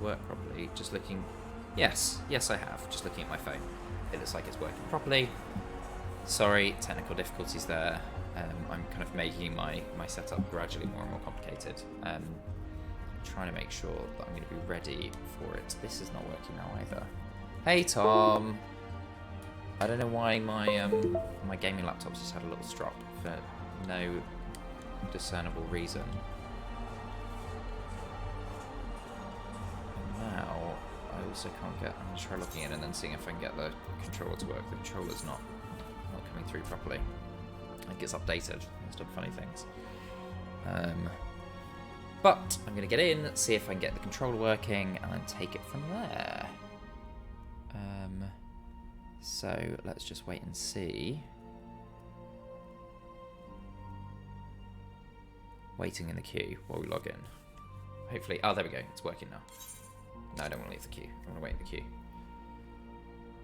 work properly. Just looking... Yes, I have. Just looking at my phone. It looks like it's working properly. Sorry, technical difficulties there. I'm kind of making my setup gradually more and more complicated. Trying to make sure that I'm going to be ready for it. This is not working now either. Hey, Tom! I don't know why my gaming laptop's just had a little strop for no discernible reason. Now, I also can't get... I'm going to try logging in and then seeing if I can get the controller to work. The controller's not coming through properly. I think it's updated. It's done funny things. But I'm going to get in, see if I can get the controller working, and then take it from there. So let's just wait and see. Waiting in the queue while we log in. Hopefully... Oh, there we go. It's working now. No, I don't want to leave the queue. I want to wait in the queue.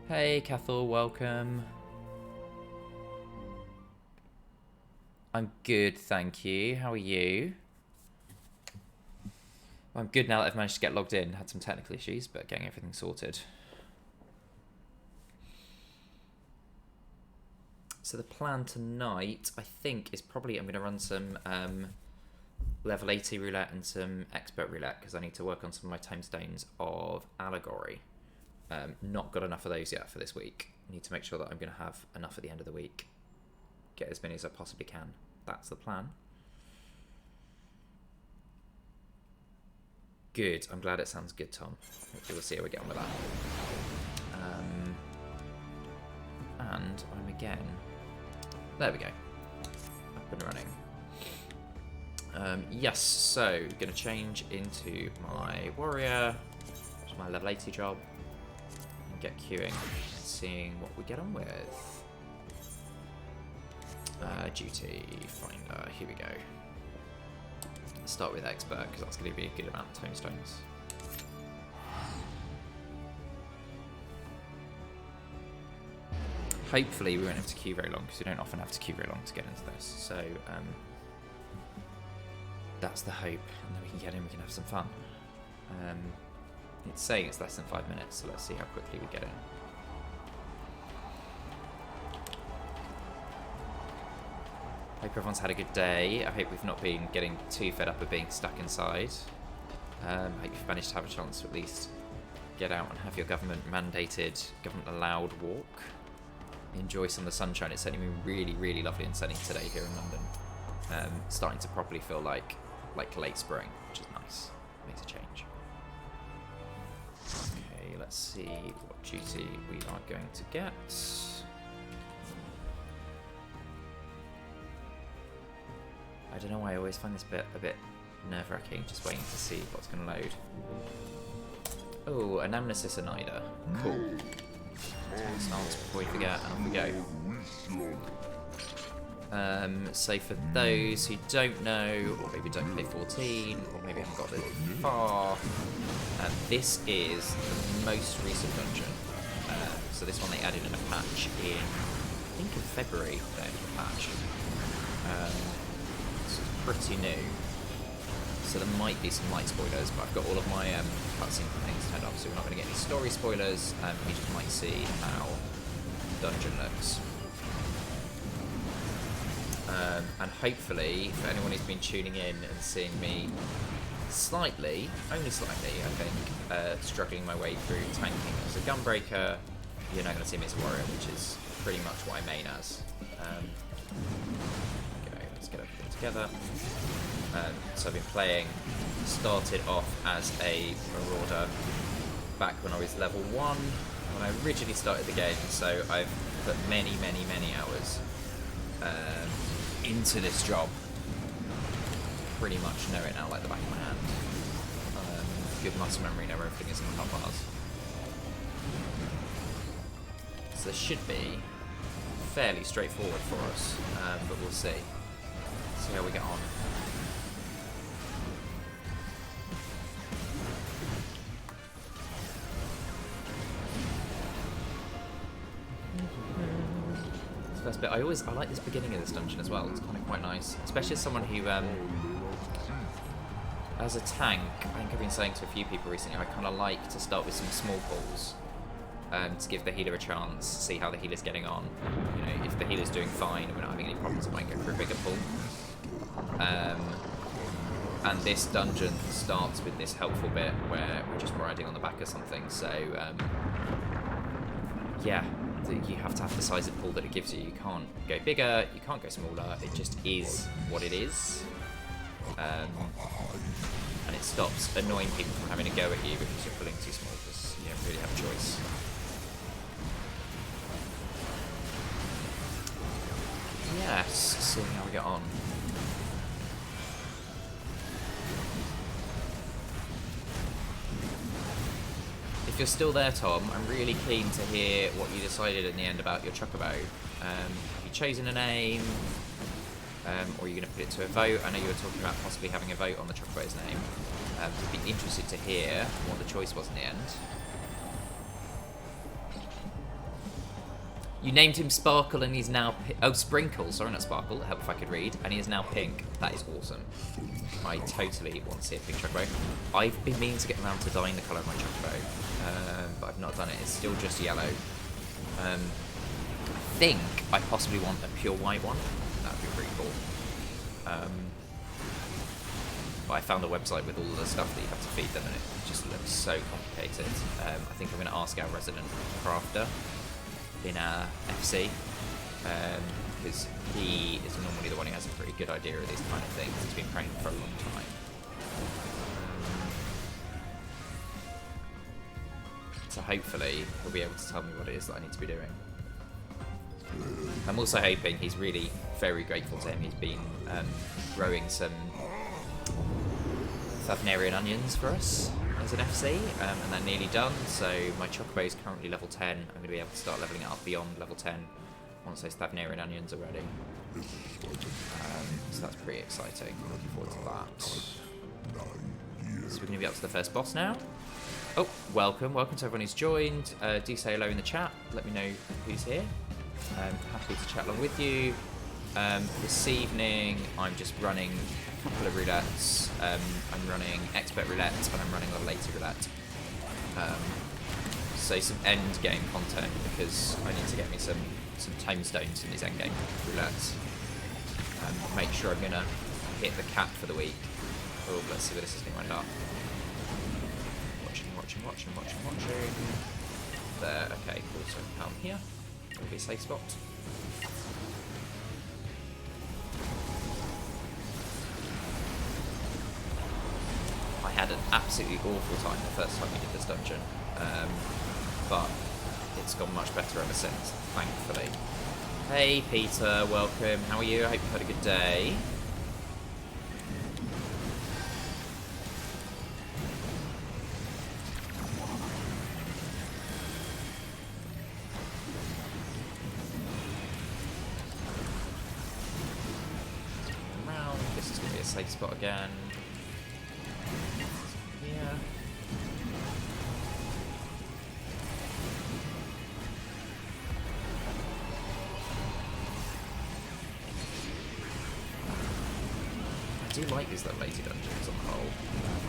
Hey, Cathal. Welcome. I'm good, thank you. How are you? Well, I'm good now that I've managed to get logged in. Had some technical issues, but getting everything sorted. So the plan tonight, I think, is probably I'm going to run some level 80 roulette and some expert roulette because I need to work on some of my tomestones of allegory. Not got enough of those yet for this week. Need to make sure that I'm going to have enough at the end of the week. Get as many as I possibly can. That's the plan. Good. I'm glad it sounds good, Tom. Hopefully we'll see how we get on with that. And I'm again... There we go. Up and running. Yes, so going to change into my warrior, which is my level 80 job, and get queuing, seeing what we get on with. Duty finder, here we go. Let's start with expert because that's going to be a good amount of tomestones. Hopefully we won't have to queue very long because we don't often have to queue very long to get into this. So that's the hope, and then we can get in, we can have some fun. It's saying it's less than 5 minutes, so let's see how quickly we get in. Hope everyone's had a good day. I hope we've not been getting too fed up of being stuck inside. Hope you've managed to have a chance to at least get out and have your government-mandated, government-allowed walk. Enjoy some of the sunshine. It's certainly been really, really lovely and sunny today here in London. Starting to properly feel like late spring, which is nice. Makes a change. Okay, let's see what duty we are going to get. I don't know why I always find this bit a bit nerve-wracking, just waiting to see what's going to load. Oh, an Amnesis Anida. Cool. Stance before we forget, and off we go. So for those who don't know, or maybe don't play 14, or maybe haven't got this far, this is the most recent dungeon. So this one they added in a patch in, I think in February, they added a patch. So it's pretty new. So there might be some light spoilers, but I've got all of my cutscene things turned off, so we're not going to get any story spoilers. You just might see how the dungeon looks. And hopefully, for anyone who's been tuning in and seeing me slightly, only slightly, I think, struggling my way through tanking as a gunbreaker, you're now going to see me as a warrior, which is pretty much what I main as. Okay, let's get everything together. So I've been playing, started off as a marauder back when I was level 1, when I originally started the game, so I've put many, many, many hours into this job. Pretty much know it now like the back of my hand. Good muscle memory, know where everything is in the hotbars. So this should be fairly straightforward for us, but we'll see. See how we get on. First bit. I like this beginning of this dungeon as well. It's kind of quite nice, especially as someone who As a tank, I think I've been saying to a few people recently, I kind of like to start with some small pulls to give the healer a chance, see how the healer's getting on. You know, if the healer's doing fine and we're not having any problems, I might go for a bigger pull. And this dungeon starts with this helpful bit where we're just riding on the back of something, so yeah, you have to have the size of pull that it gives you. You can't go bigger, you can't go smaller, it just is what it is. And it stops annoying people from having a go at you because you're pulling too small, because you don't really have a choice. Yes, seeing how we get on. If you're still there, Tom, I'm really keen to hear what you decided in the end about your chocobo. Have you chosen a name? Or are you going to put it to a vote? I know you were talking about possibly having a vote on the chocobo's name. I'd be interested to hear what the choice was in the end. You named him Sparkle and he's now... Oh, Sprinkle. Sorry, not Sparkle. Help if I could read. And he is now pink. That is awesome. I totally want to see a pink chocobo. I've been meaning to get around to dyeing the colour of my chocobo, but I've not done it. It's still just yellow. I think I possibly want a pure white one. That would be pretty cool. But I found a website with all of the stuff that you have to feed them and it just looks so complicated. I think I'm going to ask our resident crafter in our FC, because he is normally the one who has a pretty good idea of these kind of things. He's been playing for a long time. So hopefully he'll be able to tell me what it is that I need to be doing. I'm also hoping, he's really very grateful to him, he's been growing some Thavnarian onions for us as an FC, and they're nearly done, so my chocobo is currently level 10. I'm going to be able to start leveling it up beyond level 10 once those Thavnarian onions are ready. So that's pretty exciting. I'm looking forward to that. So we're going to be up to the first boss now. Oh, welcome to everyone who's joined. Do say hello in the chat, let me know who's here. I'm happy to chat along with you. This evening I'm just running a couple of roulettes. I'm running expert roulette and I'm running a later roulette. So some end game content, because I need to get me some tomestones in these end game roulettes. Make sure I'm gonna hit the cap for the week. Oh, let's see where this is going to end up. Watching. There, okay, cool, so come here. It'll be a safe spot. I had an absolutely awful time the first time we did this dungeon, but it's gone much better ever since, thankfully. Hey Peter, welcome. How are you? I hope you had a good day. Safe spot again. Yeah. I do like these little lazy dungeons on the whole.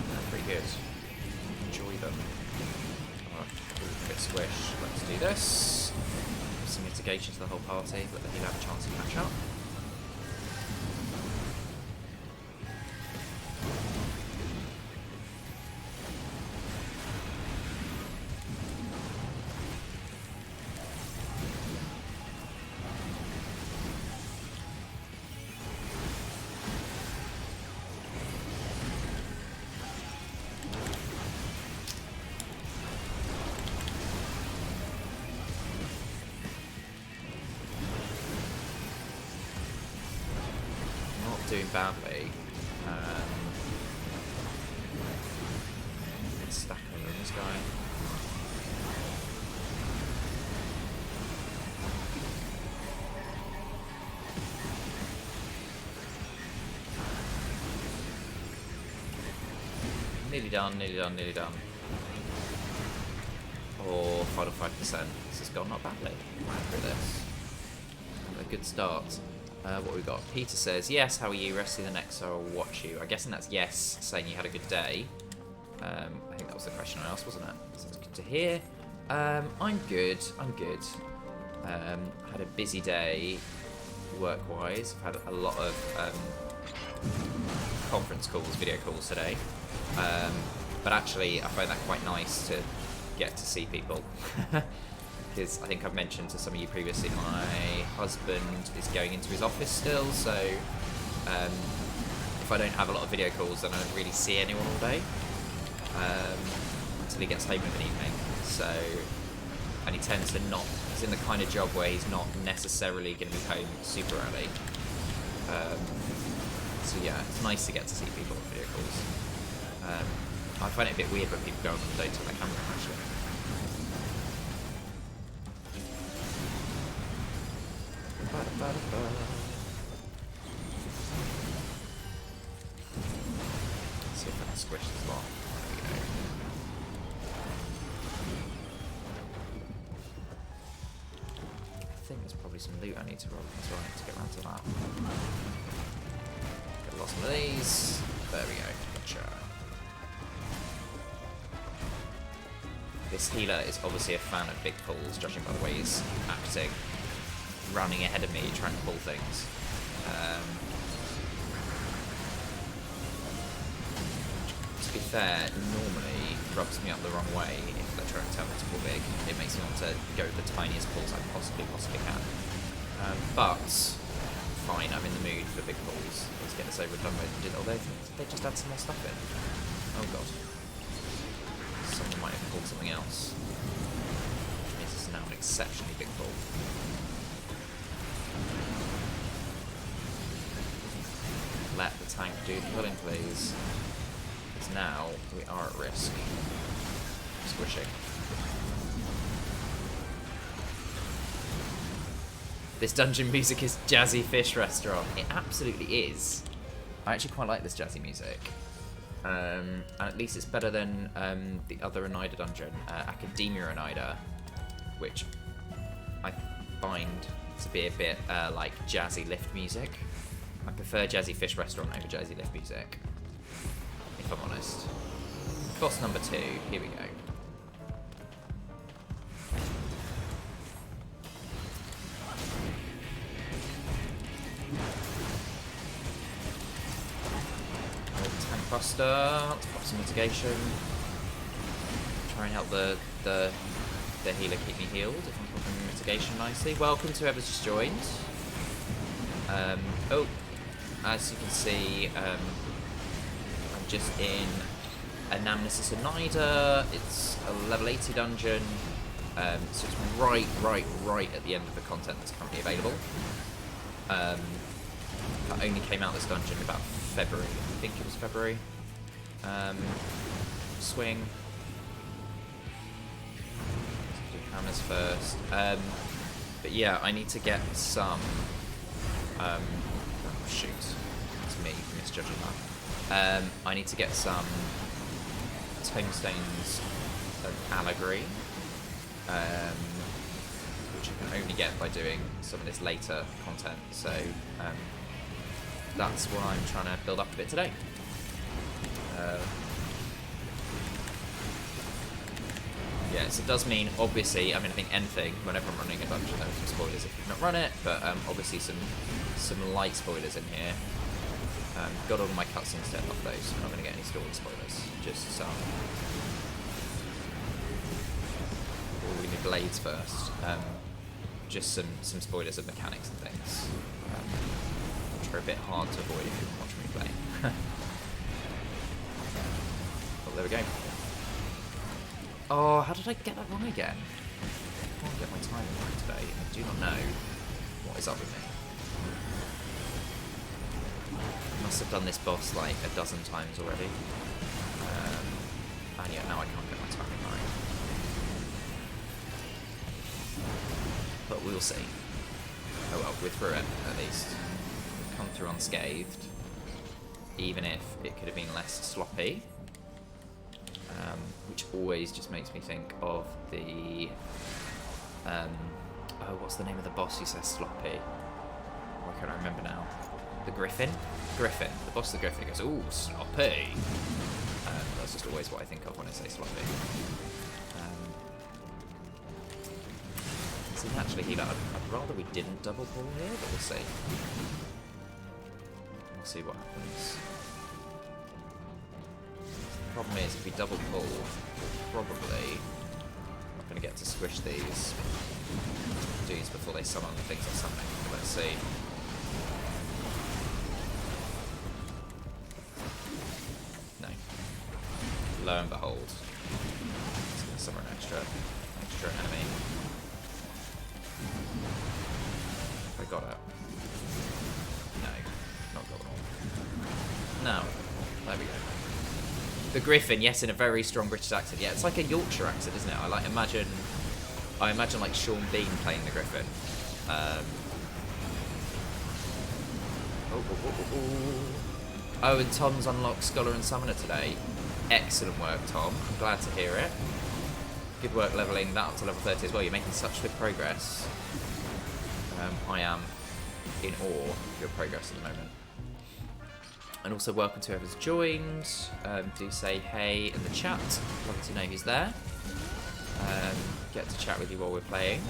They're pretty good. Enjoy them. Alright, a bit squish. Let's do this. Some mitigation to the whole party, but then he'll have a chance to catch up. Doing badly. Stack on this guy. Nearly done. Oh, final 5%. This has gone not badly. For this. A good start. What we got? Peter says, yes, how are you? Rest of the next, so I'll watch you. I'm guessing that's yes, saying you had a good day. I think that was the question I asked, wasn't it? So it's good to hear. I'm good. Had a busy day work-wise. I've had a lot of conference calls, video calls today. But actually, I find that quite nice to get to see people. Because I think I've mentioned to some of you previously, my husband is going into his office still, so if I don't have a lot of video calls, then I don't really see anyone all day until he gets home of an evening. So, and he tends to not, he's in the kind of job where he's not necessarily going to be home super early. So yeah, it's nice to get to see people on video calls. I find it a bit weird when people go on the day to their camera, actually. Let's see if I can squish this block. There we go. I think there's probably some loot I need to roll as well. I need to get around to that. Get lost some of these. There we go. Gotcha. This healer is obviously a fan of big pulls, judging by the way he's acting. Running ahead of me, trying to pull things. To be fair, normally rubs me up the wrong way if they're trying to tell me to pull big. It makes me want to go with the tiniest pulls I possibly can. But fine, I'm in the mood for big pulls. Let's get this over and done with. Oh, they just add some more stuff in. Oh god. Someone might have pulled something else. Which means this is now an exceptionally big pull. Let the tank do the pulling, please. Because now we are at risk. Squishing. This dungeon music is Jazzy Fish Restaurant. It absolutely is. I actually quite like this jazzy music. And at least it's better than the other Oneida dungeon, Academia Oneida, which I find to be a bit like jazzy lift music. I prefer Jazzy Fish Restaurant over Jazzy Lift music, if I'm honest. Boss number 2, here we go. Tank Buster, let's pop some mitigation. Try and help the healer keep me healed if I'm popping mitigation nicely. Welcome to whoever's just joined. Oh. As you can see, I'm just in Anamnesis Oneida. It's a level 80 dungeon, so it's right at the end of the content that's currently available. I only came out of this dungeon about February, I think it was February. Swing. Let's do hammers first. But yeah, I need to get some... shoot, it's me misjudging that. I need to get some tombstones of allegory, which I can only get by doing some of this later content, so that's what I'm trying to build up a bit today. Yes, it does mean, obviously, I mean, I think anything, whenever I'm running a dungeon, there are some spoilers if you've not run it, but obviously some light spoilers in here. Got all my cutscenes turned off though, so I'm not going to get any story spoilers, just some. Oh, we need blades first. Just some spoilers of mechanics and things, which are a bit hard to avoid if you're watching me play. Well, there we go. Oh, how did I get that wrong again? I can't get my timing right today. I do not know what is up with me. I must have done this boss like a dozen times already. And yeah, now I can't get my timing right. But we'll see. Oh well, we're through it, at least. We've come through unscathed. Even if it could have been less sloppy. Which always just makes me think of the... oh, what's the name of the boss who says sloppy? Oh, I can't remember now. The Griffin? Griffin. The boss of the Griffin goes, ooh, sloppy. That's just always what I think of when I say sloppy. See, naturally healer. I'd rather we didn't double pull here, but we'll see. We'll see what happens. The problem is, if we double pull, we're probably not going to get to squish these dudes before they summon the things they're summoning. Let's see. No. Lo and behold, it's going to summon an extra enemy. I got it. No, not got it all. No. There we go. The Griffin, yes, in a very strong British accent. Yeah, it's like a Yorkshire accent, isn't it? I imagine like Sean Bean playing the Griffin. Oh, and Tom's unlocked Scholar and Summoner today. Excellent work, Tom. I'm glad to hear it. Good work leveling that up to level 30 as well. You're making such good progress. I am in awe of your progress at the moment. And also welcome to whoever's joined. Do say hey in the chat. Love to know who's there. Get to chat with you while we're playing.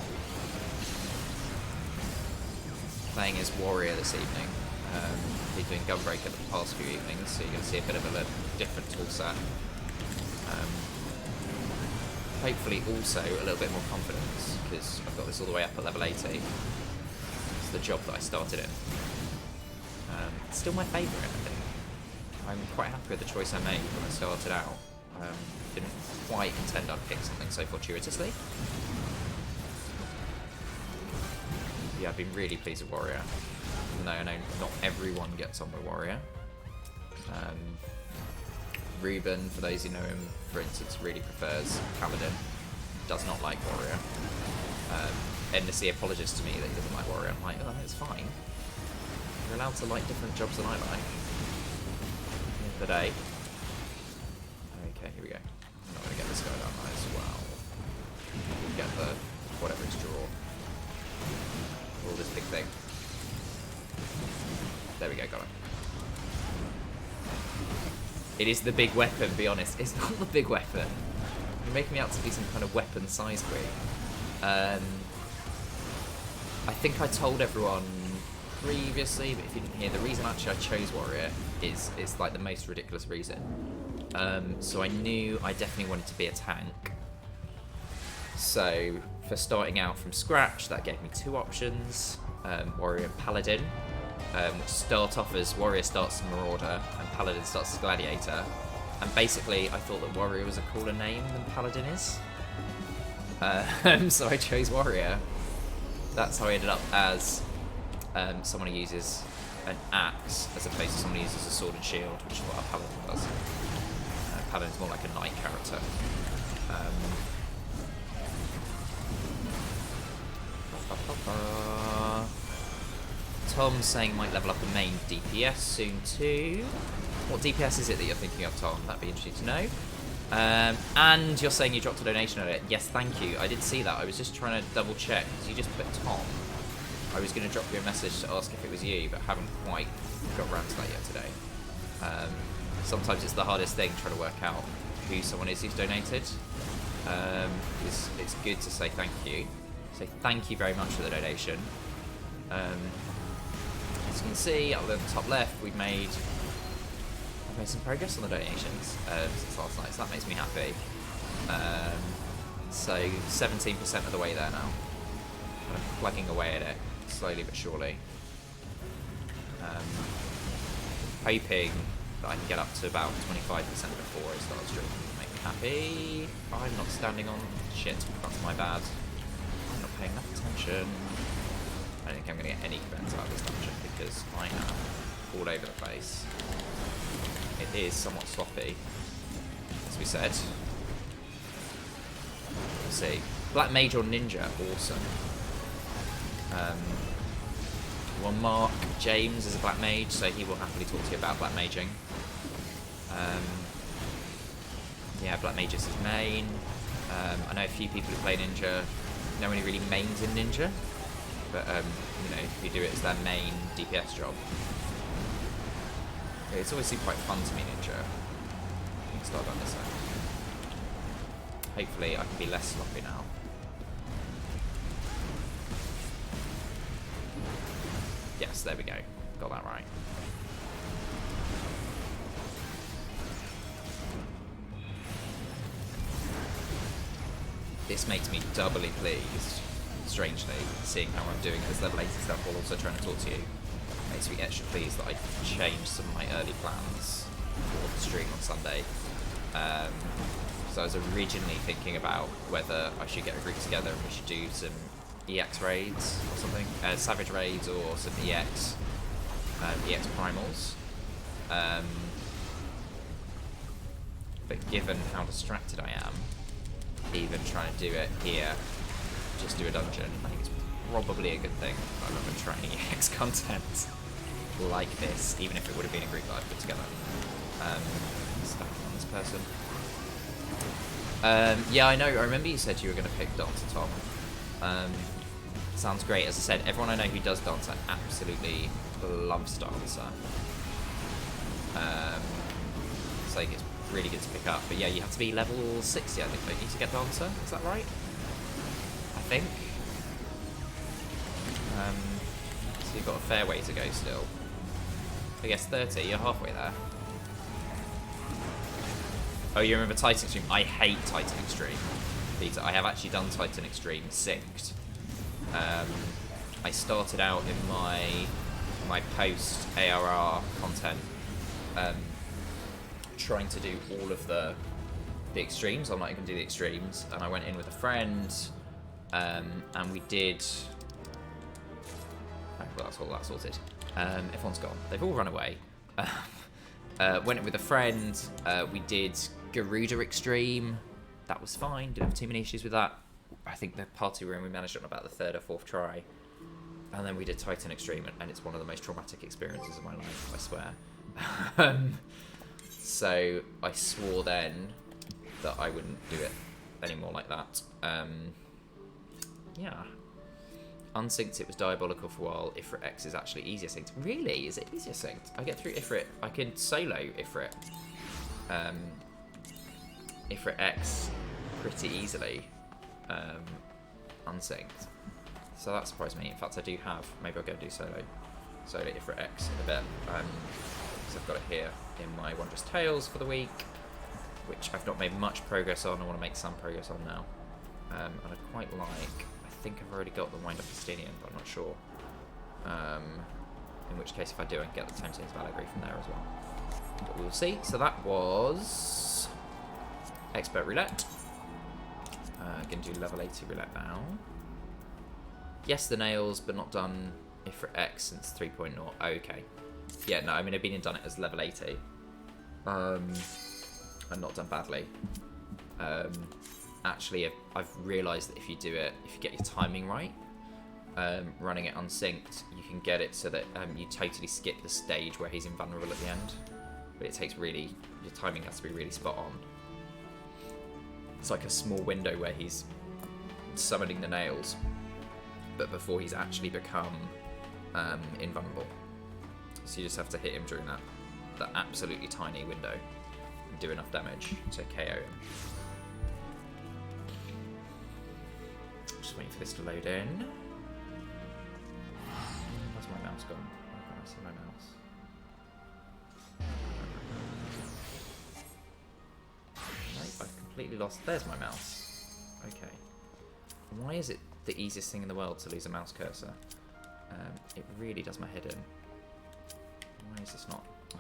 Playing as Warrior this evening. Been doing Gunbreaker the past few evenings, so you're going to see a bit of a different tool set. Hopefully also a little bit more confidence, because I've got this all the way up at level 80. It's the job that I started in. It's still my favourite, I think. I'm quite happy with the choice I made when I started out. Didn't quite intend I'd pick something so fortuitously. Yeah, I've been really pleased with Warrior. Even though I know not everyone gets on with Warrior. Ruben, for those who know him, for instance, really prefers Paladin. Does not like Warrior. Endlessly apologises to me that he doesn't like Warrior. I'm like, oh, it's fine. You're allowed to like different jobs than I like. At the end of the day. Okay, here we go. I'm not going to get this guy down there as well. We'll get the whatever it's draw. All this big thing. There we go, got it. It is the big weapon, be honest. It's not the big weapon. You're making me out to be some kind of weapon size queen. I think I told everyone previously, but if you didn't hear, the reason actually I chose Warrior is like the most ridiculous reason. So I knew I definitely wanted to be a tank. So for starting out from scratch, that gave me two options, Warrior and Paladin. Which start off as Warrior starts as Marauder and Paladin starts as Gladiator. And basically I thought that Warrior was a cooler name than Paladin is. So I chose Warrior. That's how I ended up as someone who uses an axe as opposed to someone who uses a sword and shield, which is what a Paladin does. Paladin's more like a knight character. Tom's saying might level up a main DPS soon too. What DPS is it that you're thinking of, Tom? That'd be interesting to know. And you're saying you dropped a donation on it. Yes, thank you. I did see that. I was just trying to double check because you just put Tom. I was going to drop you a message to ask if it was you, but haven't quite got around to that yet today. Sometimes it's the hardest thing trying to work out who someone is who's donated. It's good to say thank you. So thank you very much for the donation. As you can see, up at the top left, I've made some progress on the donations since last night, so that makes me happy. So 17% of the way there now. I'm plugging away at it, slowly but surely. Hoping that I can get up to about 25% before I start streaming. Make me happy. I'm not standing on shit, that's my bad. I'm not paying enough attention. I don't think I'm going to get any events out of this dungeon because I am all over the place. It is somewhat sloppy, as we said. We'll see. Black Mage or Ninja, awesome. Well, Mark James is a Black Mage, so he will happily talk to you about Black Maging. Yeah, Black Mage is his main. I know a few people who play Ninja. No one who really mains in Ninja. but you know, who do it as their main DPS job. It's always seemed quite fun to me, Ninja. Start on this side. Hopefully I can be less sloppy now. Yes, there we go. Got that right. This makes me doubly pleased, strangely, seeing how I'm doing as level 80 stuff while also trying to talk to you. Makes me extra pleased that I changed some of my early plans for the stream on Sunday. So I was originally thinking about whether I should get a group together and we should do some EX raids or something, Savage raids or some EX primals. But given how distracted I am, even trying to do it here, just do a dungeon, I think it's probably a good thing. I'm not going to try any EX content like this, even if it would have been a group that I put together. Stacking on this person. Yeah, I know. I remember you said you were going to pick Dancer, Tom. Sounds great. As I said, everyone I know who does Dancer absolutely loves Dancer. So it's really good to pick up. But yeah, you have to be level 60, I think, don't you, to get Dancer? Is that right? I think. So you've got a fair way to go still. I guess 30, you're halfway there. Oh, you remember Titan Extreme? I hate Titan Extreme, Peter. I have actually done Titan Extreme synced. I started out in my post ARR content trying to do all of the extremes. I'm not even going to do the extremes, and I went in with a friend, and we did. Oh, well, that's all that sorted. Everyone's gone. They've all run away. Went in with a friend. We did Garuda Extreme. That was fine. Didn't have too many issues with that. I think the party room we managed on about the 3rd or 4th try. And then we did Titan Extreme, and it's one of the most traumatic experiences of my life, I swear. So I swore then that I wouldn't do it anymore like that. Yeah. Unsynced, it was diabolical for a while. Ifrit X is actually easier synced. Really? Is it easier synced? I get through Ifrit. I can solo Ifrit. Ifrit X pretty easily. Unsynced. So that surprised me. In fact, I do have. Maybe I'll go do solo Ifrit X in a bit. Because I've got it here in my Wondrous Tales for the week, which I've not made much progress on. I want to make some progress on now. And I'd quite like. I think I've already got the Wind Up Justinian, but I'm not sure. In which case, if I do, I can get the Tomesane's Valkyrie from there as well. But we'll see. So that was Expert Roulette. Going to do level 80 Roulette now. Yes, the nails, but not done Ifrit X since 3.0. Oh, okay. Yeah, no, I mean, I've been and done it as level 80. And not done badly. Actually, I've realised that if you do it, if you get your timing right, running it unsynced, you can get it so that you totally skip the stage where he's invulnerable at the end. But it takes your timing has to be really spot on. It's like a small window where he's summoning the nails, but before he's actually become invulnerable. So you just have to hit him during that absolutely tiny window and do enough damage to KO him. Just waiting for this to load in. Where's my mouse gone? I can't see my mouse. Nope, I've completely lost. There's my mouse. Okay. Why is it the easiest thing in the world to lose a mouse cursor? It really does my head in. Why is this not? Oh.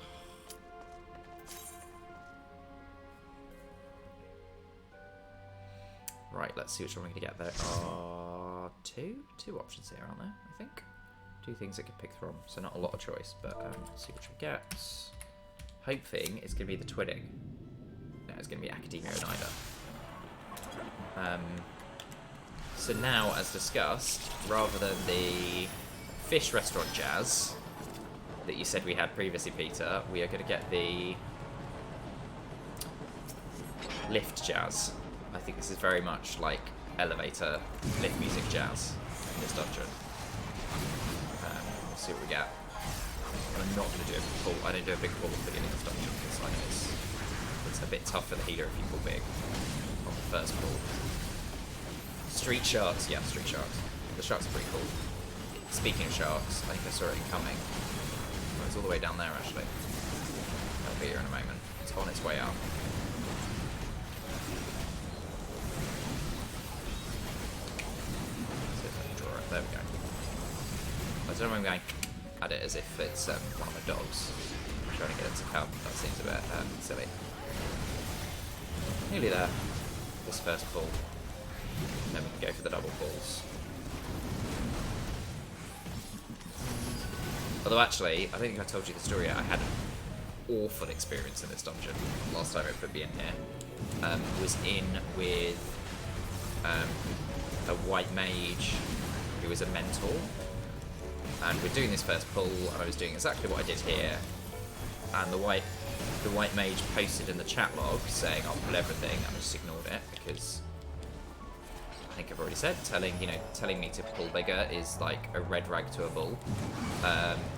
Right, let's see which one we're going to get. There are two options here, aren't there? I think 2 things I could pick from, so not a lot of choice. But let's see which we get. Hoping it's going to be the twinning. No, it's going to be Academia Oneida. So now, as discussed, rather than the fish restaurant jazz that you said we had previously, Peter, we are going to get the lift jazz. I think this is very much like elevator lift music jazz in this dungeon. Let's see what we get. I'm not going to do a big pull. I don't do a big pull at the beginning of dungeon because I know it's a bit tough for the healer if you pull big on the first pull. Street sharks, yeah, street sharks. The sharks are pretty cool. Speaking of sharks, I think I saw it coming. Oh, it's all the way down there actually. It'll be here in a moment. It's on its way out. See if I can draw it. There we go. I don't know where I'm going at it as if it's one of my dogs. I'm trying to get it to come. That seems a bit silly. Nearly there. This first pull. And then we can go for the double pulls. Although actually, I don't think I told you the story yet. I had an awful experience in this dungeon last time it put me in here. Was in with a white mage who was a mentor. And we're doing this first pull, and I was doing exactly what I did here. And the white mage posted in the chat log saying I'll pull everything, and I just ignored it because I think I've already said telling me to pull bigger is like a red rag to a bull.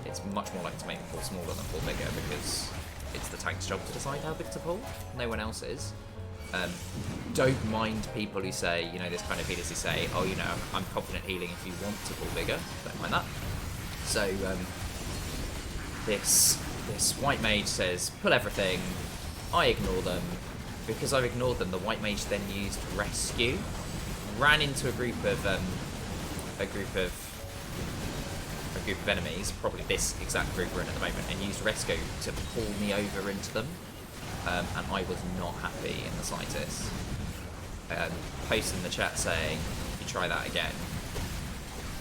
It's much more like to make me pull smaller than pull bigger because it's the tank's job to decide how big to pull. No one else is. Don't mind people who say, this kind of healers who say, oh, I'm confident healing if you want to pull bigger. Don't mind that. So this white mage says pull everything. I ignore them. Because I've ignored them, the white mage then used rescue, ran into a group of enemies, probably this exact group we're in at the moment, and used rescue to pull me over into them. And I was not happy in the slightest. Post in the chat saying, if you try that again,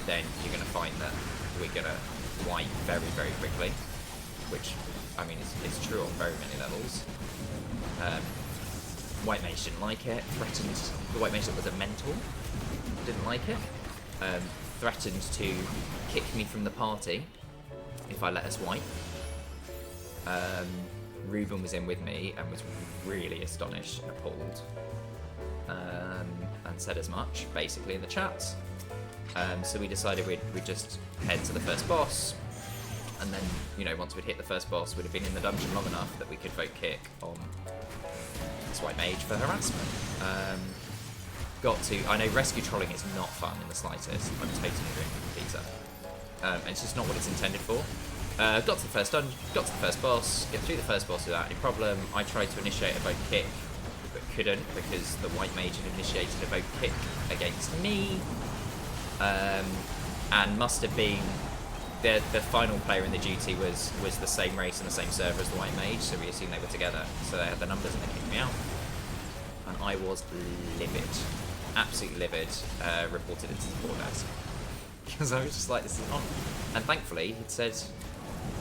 then you're going to find that we're going to wipe very, very quickly. Which, I mean, is true on very many levels. White mage didn't like it. Threatened, the white mage that was a mentor didn't like it. Threatened to kick me from the party if I let us wipe. Ruben was in with me and was really astonished and appalled, and said as much, basically, in the chat. So we decided we'd just head to the first boss, and then, once we'd hit the first boss, we'd have been in the dungeon long enough that we could vote kick on this white mage for harassment. I know rescue trolling is not fun in the slightest. I'm totally agreeing with Peter. And it's just not what it's intended for. Got to the first dungeon, got to the first boss, get through the first boss without any problem. I tried to initiate a vote kick, but couldn't because the white mage had initiated a vote kick against me. And must have been the final player in the duty was the same race and the same server as the white mage, so we assumed they were together. So they had the numbers and they kicked me out. And I was livid. Absolutely livid. Reported it to the support desk. Because I was just like, this is on. And thankfully, he'd said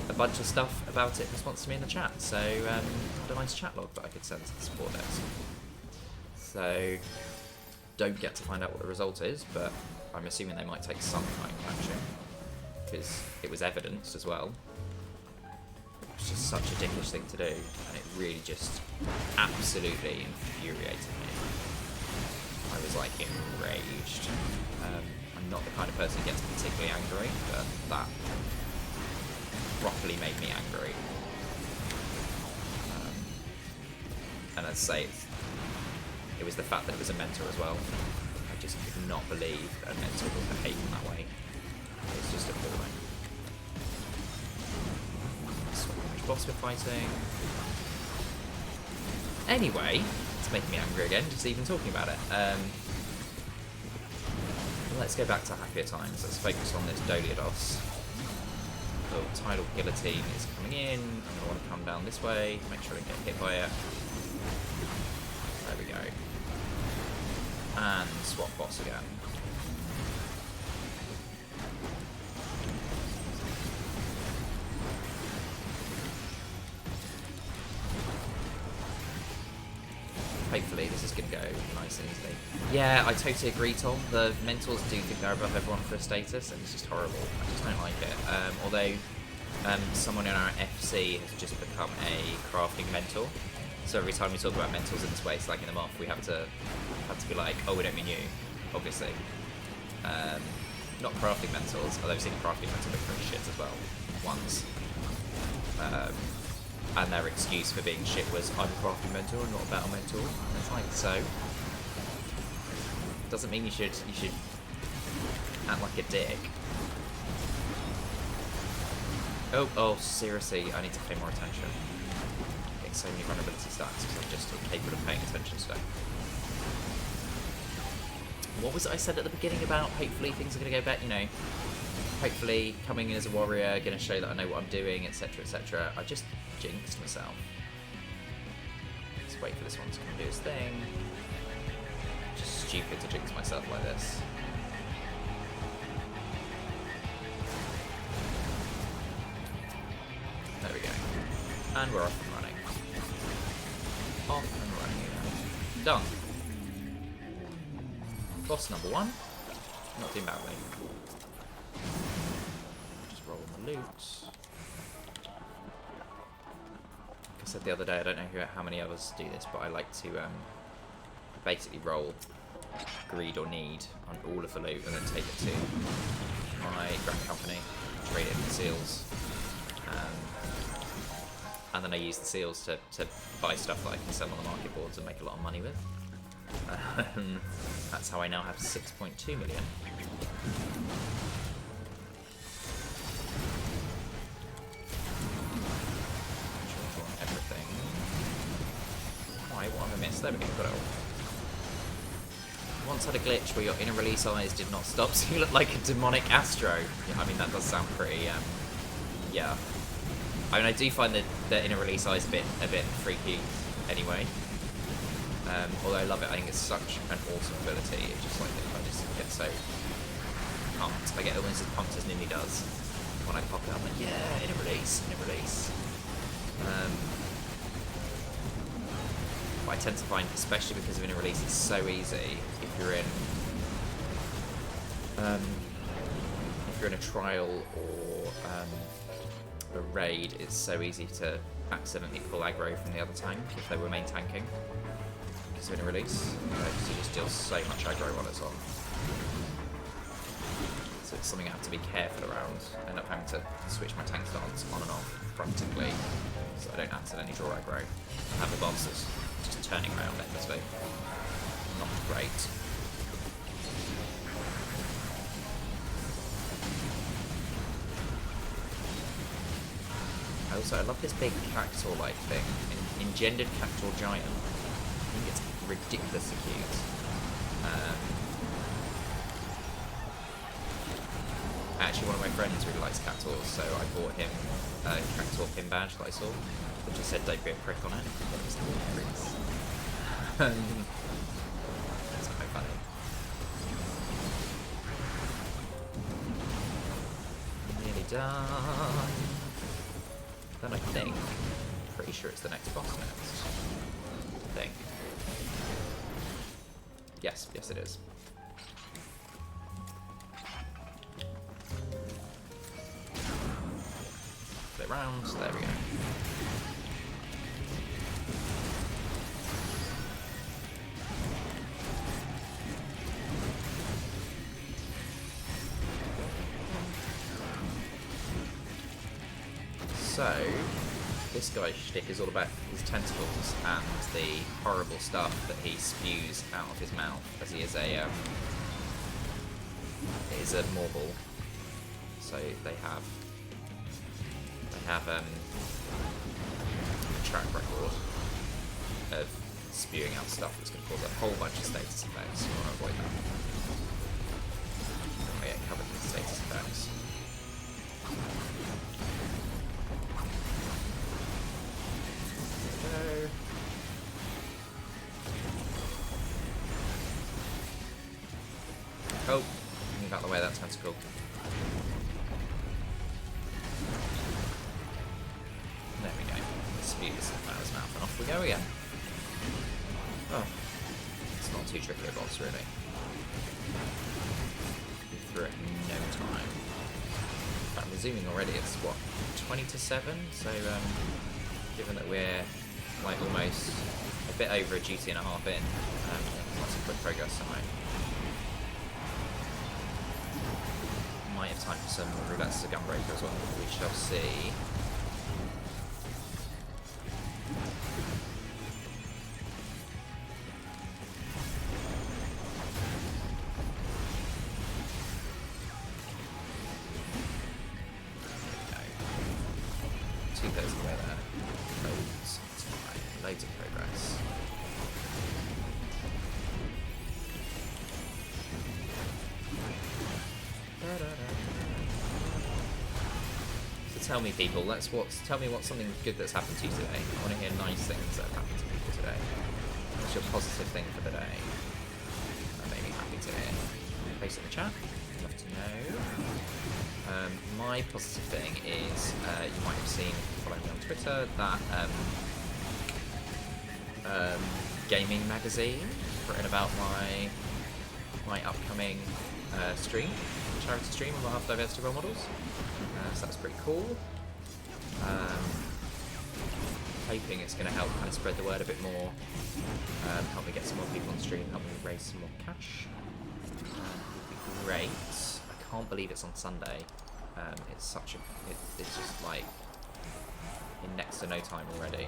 a bunch of stuff about it in response to me in the chat. So, had a nice chat log that I could send to the support desk. So, don't get to find out what the result is, but I'm assuming they might take some kind of action. Because it was evidenced as well. It's just such a dickish thing to do, and it really just absolutely infuriated me. I was like enraged. I'm not the kind of person who gets particularly angry, but that properly made me angry. And I'd say it was the fact that it was a mentor as well. I just could not believe a mentor would behave in that way. It was just appalling. Which boss we're fighting? Anyway, it's making me angry again, just even talking about it. Let's go back to happier times. Let's focus on this Doliados. The tidal guillotine is coming in. I'm going to want to come down this way, make sure I don't get hit by it. There we go. And swap boss again. Hopefully this is going to go nice and easily. Yeah, I totally agree, Tom. The mentors do think they're above everyone for a status, and it's just horrible. I just don't like it. Although someone in our FC has just become a crafting mentor. So every time we talk about mentors in this way, slacking them off, we have to be like, oh, we don't mean you, obviously. not crafting mentors, although I've seen a crafting mentor look pretty shit as well, once. And their excuse for being shit was, I'm a crafting mentor and not a battle mentor. And it's like, so? Doesn't mean you should act like a dick. Oh, seriously, I need to pay more attention. I'm getting so many vulnerability stats because I'm just incapable of paying attention today. What was it I said at the beginning about hopefully things are going to go better, you know, hopefully coming in as a warrior, going to show that I know what I'm doing, etc, etc. I just jinxed myself. Let's wait for this one to come and do his thing. Just stupid to jinx myself like this. There we go. And we're off and running. Off and running again. Done. Boss number 1. Not doing badly. Just roll the loot. Like I said the other day, I don't know how many others do this, but I like to basically roll greed or need on all of the loot and then take it to my grand company, trade it in seals, and then I use the seals to buy stuff that I can sell on the market boards and make a lot of money with. That's how I now have 6.2 million. Everything. Why? What have I missed? There we go, got it all. Once had a glitch where your inner release eyes did not stop, so you look like a demonic Astro. Yeah, I mean, that does sound pretty, yeah. I mean, I do find the inner release eyes a bit freaky anyway. Although I love it, I think it's such an awesome ability. It's just like, I just get so pumped. I get almost as pumped as Nini does when I pop it. I'm like, yeah, inner release, inner release. But I tend to find, especially because of inner release, it's so easy if you're in a trial or a raid. It's so easy to accidentally pull aggro from the other tank if they were main tanking. Because of inner release, because you just deal so much aggro while it's on. So it's something I have to be careful around. I end up having to switch my tank stance on and off frantically, so I don't accidentally draw aggro. I have the bosses just turning around endlessly. Not great. I love this big cactuar-like thing. Engendered cactuar giant. I think it's ridiculously cute. Actually, one of my friends really likes cactuars, so I bought him a cactuar pin badge that I saw, which just said "Don't be a prick" on it. But it was hilarious. That's quite funny. Nearly done. Then I think, pretty sure it's the next boss next. I think. Yes, it is. Flip round, there we go. So, this guy's shtick is all about his tentacles and the horrible stuff that he spews out of his mouth, as he is a mortal. So they have a track record of spewing out stuff that's going to cause a whole bunch of status effects. You want to avoid that. Oh yeah, covered with status effects. Oh, move out the way, that tentacle. There we go. Spew this stuff out of his mouth and off we go again. Oh, it's not too tricky a boss, really. Be through it in no time. In fact, we're zooming already, it's what, 20 to 7? So, given that we're like almost a bit over a duty and a half in, lots of quick progress, am I? some roulettes as a gunbreaker as well. We shall see. Two-thirds of the way there. Loads of time. Loads of progress. So tell me, people, tell me what's something good that's happened to you today. I want to hear nice things that have happened to people today. What's your positive thing for the day? That made me happy to hear. Post in the chat. Love to know. My positive thing is, you might have seen, following me on Twitter, that gaming magazine written about my upcoming stream, charity stream on behalf of Diversity Role Models. So that's pretty cool. Hoping it's going to help kind of spread the word a bit more, help me get some more people on stream, help me raise some more cash. Would be great. I can't believe it's on Sunday. It's such a, it's just like in next to no time already.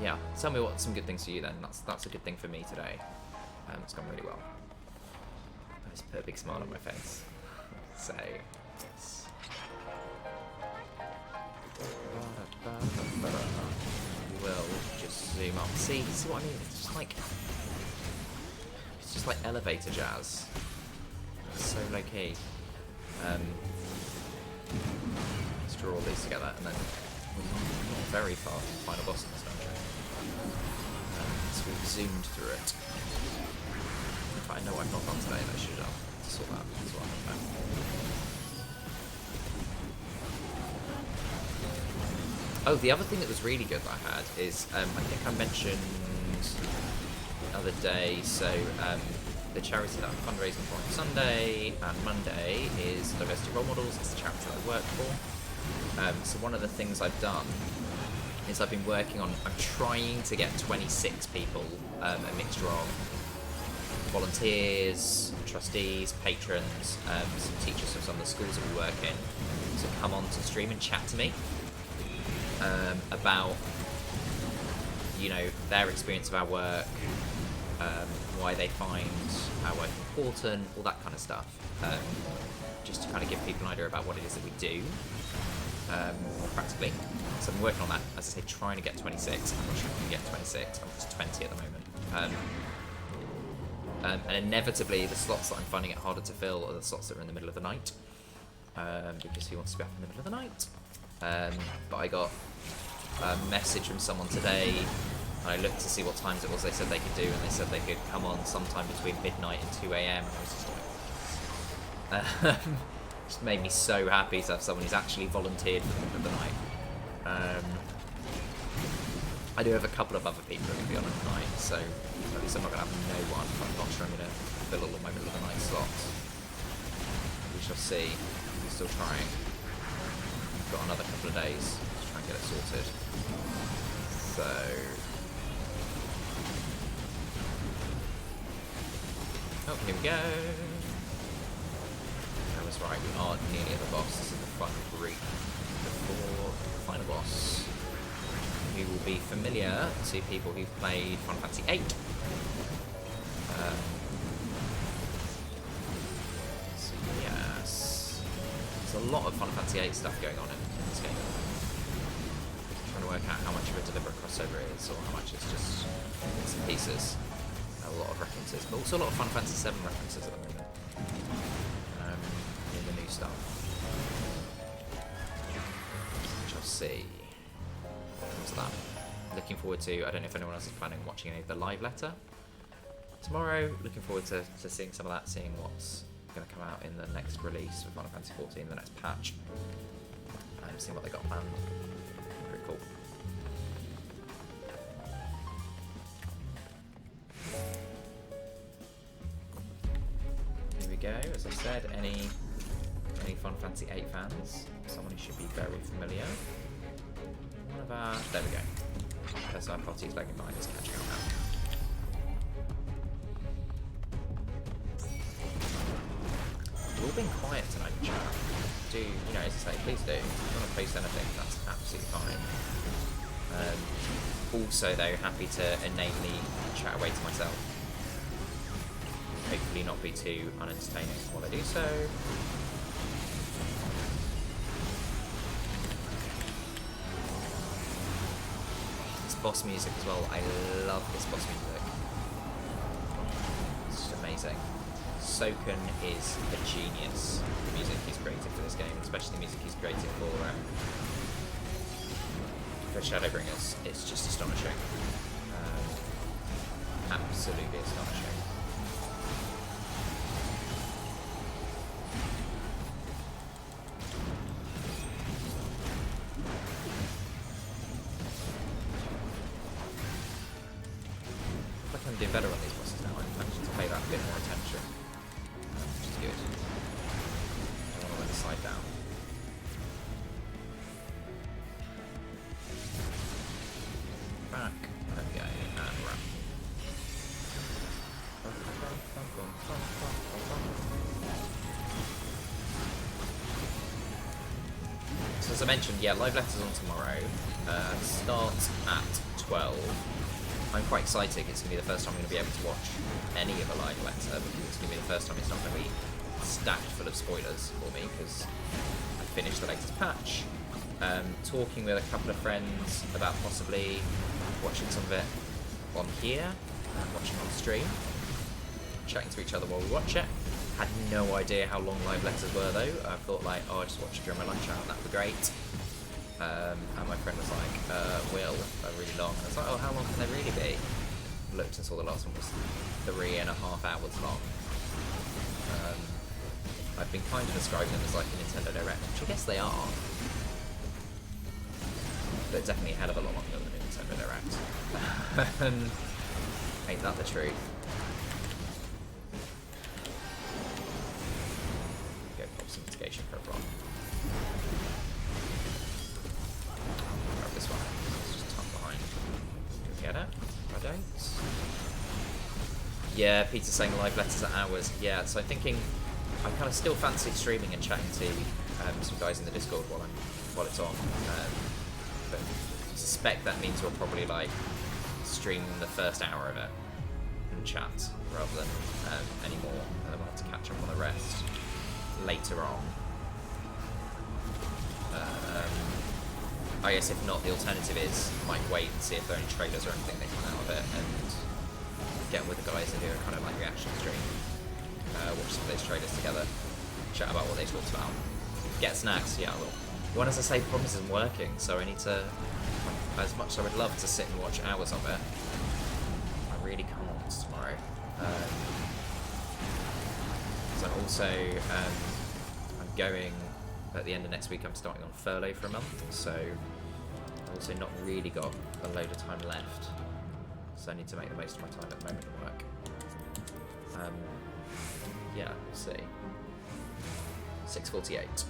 Yeah, tell me what some good things for you then. That's a good thing for me today. It's gone really well. I just put a big smile on my face. So, yes. We'll just zoom up. See what I mean? It's just like elevator jazz. It's so low key. Let's draw all these together, and then we're not very far from the final boss in this dungeon. So we've zoomed through it. In fact, I know what I've not done today that I should have done to sort that as well. Oh, the other thing that was really good that I had is, I think I mentioned the other day, so the charity that I'm fundraising for on Sunday and Monday is Diversity Role Models. It's the charity that I work for. So one of the things I've done is I've been working on, I'm trying to get 26 people, a mixture of volunteers, trustees, patrons, some teachers from some of the schools that we work in, to come on to stream and chat to me about, you know, their experience of our work, why they find our work important, all that kind of stuff, just to kind of give people an idea about what it is that we do, more practically. So I'm working on that, as I say, trying to get 26. I'm not sure if I can get 26, I'm just 20 at the moment. And inevitably, the slots that I'm finding it harder to fill are the slots that are in the middle of the night, because who wants to be up in the middle of the night? But I got a message from someone today, and I looked to see what times it was they said they could do, and they said they could come on sometime between midnight and 2 AM, and I was just like, just made me so happy to have someone who's actually volunteered for the middle of the night. I do have a couple of other people who are going to be on at night, so at least I'm not going to have no one, but I'm not sure I'm going to fill all of my middle of the night slots. We shall see. We're still trying. We've got another couple of days to try and get it sorted. So... oh, here we go. I was right, we are nearly at the boss. This is the final group before the final boss, who will be familiar to people who've played Final Fantasy XIV. So yes, there's a lot of Final Fantasy VIII stuff going on in this game. Trying to work out how much of a deliberate crossover it is, or how much it's just bits and pieces. A lot of references, but also a lot of Final Fantasy VII references at the moment. In the new stuff. Which I'll see. What comes to that? Looking forward to, I don't know if anyone else is planning on watching any of the live letter tomorrow. Looking forward to seeing some of that, seeing what's going to come out in the next release for Final Fantasy XIV, the next patch. Seeing what they got planned. Pretty cool. Here we go. As I said, any Final Fantasy VIII fans, someone who should be very familiar. One of our, there we go. Person our party's lagging behind is catching up now. being quiet tonight in chat, do, you know, as I say, please do. If you want to post anything, that's absolutely fine. Also, though, happy to inanely chat away to myself. Hopefully not be too unentertaining while I do so. This boss music as well, I love this boss music. It's just amazing. Soken is a genius, the music he's created for this game, especially the music he's created for Shadowbringers. It's just astonishing. Absolutely astonishing. I feel like I'm doing better on these bosses now. I'm managing to pay that a bit more attention, which is good. I don't want to let the side down. Back. Okay, and run. So as I mentioned, yeah, live letters on tomorrow. Starts at 12. I'm quite excited. It's going to be the first time I'm going to be able to watch any of a live letter, because it's going to be the first time it's not going to be stacked full of spoilers for me, because I finished the latest patch. Talking with a couple of friends about possibly watching some of it on here, watching on stream, chatting to each other while we watch it. Had no idea how long live letters were though. I thought like, oh, I'll just watch it during my lunch hour, and that'd be great. And my friend was like, Will, they're really long. I was like, oh, how long can they really be? Looked and saw the last one was 3.5 hours long. I've been kind of describing them as like a Nintendo Direct, which I guess they are. But definitely a hell of a lot longer than a Nintendo Direct. Ain't that the truth? Go pop some mitigation for a block. Grab this one. It's just tucked behind. Do we get it? I don't. Yeah, Peter's saying live letters are hours. Yeah, so I'm thinking I kind of still fancy streaming and chatting to some guys in the Discord while it's on. But I suspect that means we'll probably like stream the first hour of it and chat rather than any more, and then we'll have to catch up on the rest later on. I guess if not, the alternative is I might wait and see if there are any trailers or anything that come out of it and get with the guys and do a kind of like reaction stream. Watch some of those trailers together, chat about what they talked about. Get snacks, yeah I will. One, as I say, the problem isn't working, so I need to, as much as I would love to sit and watch hours of it, I really can't tomorrow. So I'm also, I'm going, at the end of next week I'm starting on furlough for a month, so I've also not really got a load of time left, so I need to make the most of my time at the moment at work. Yeah, we'll see. 6:48.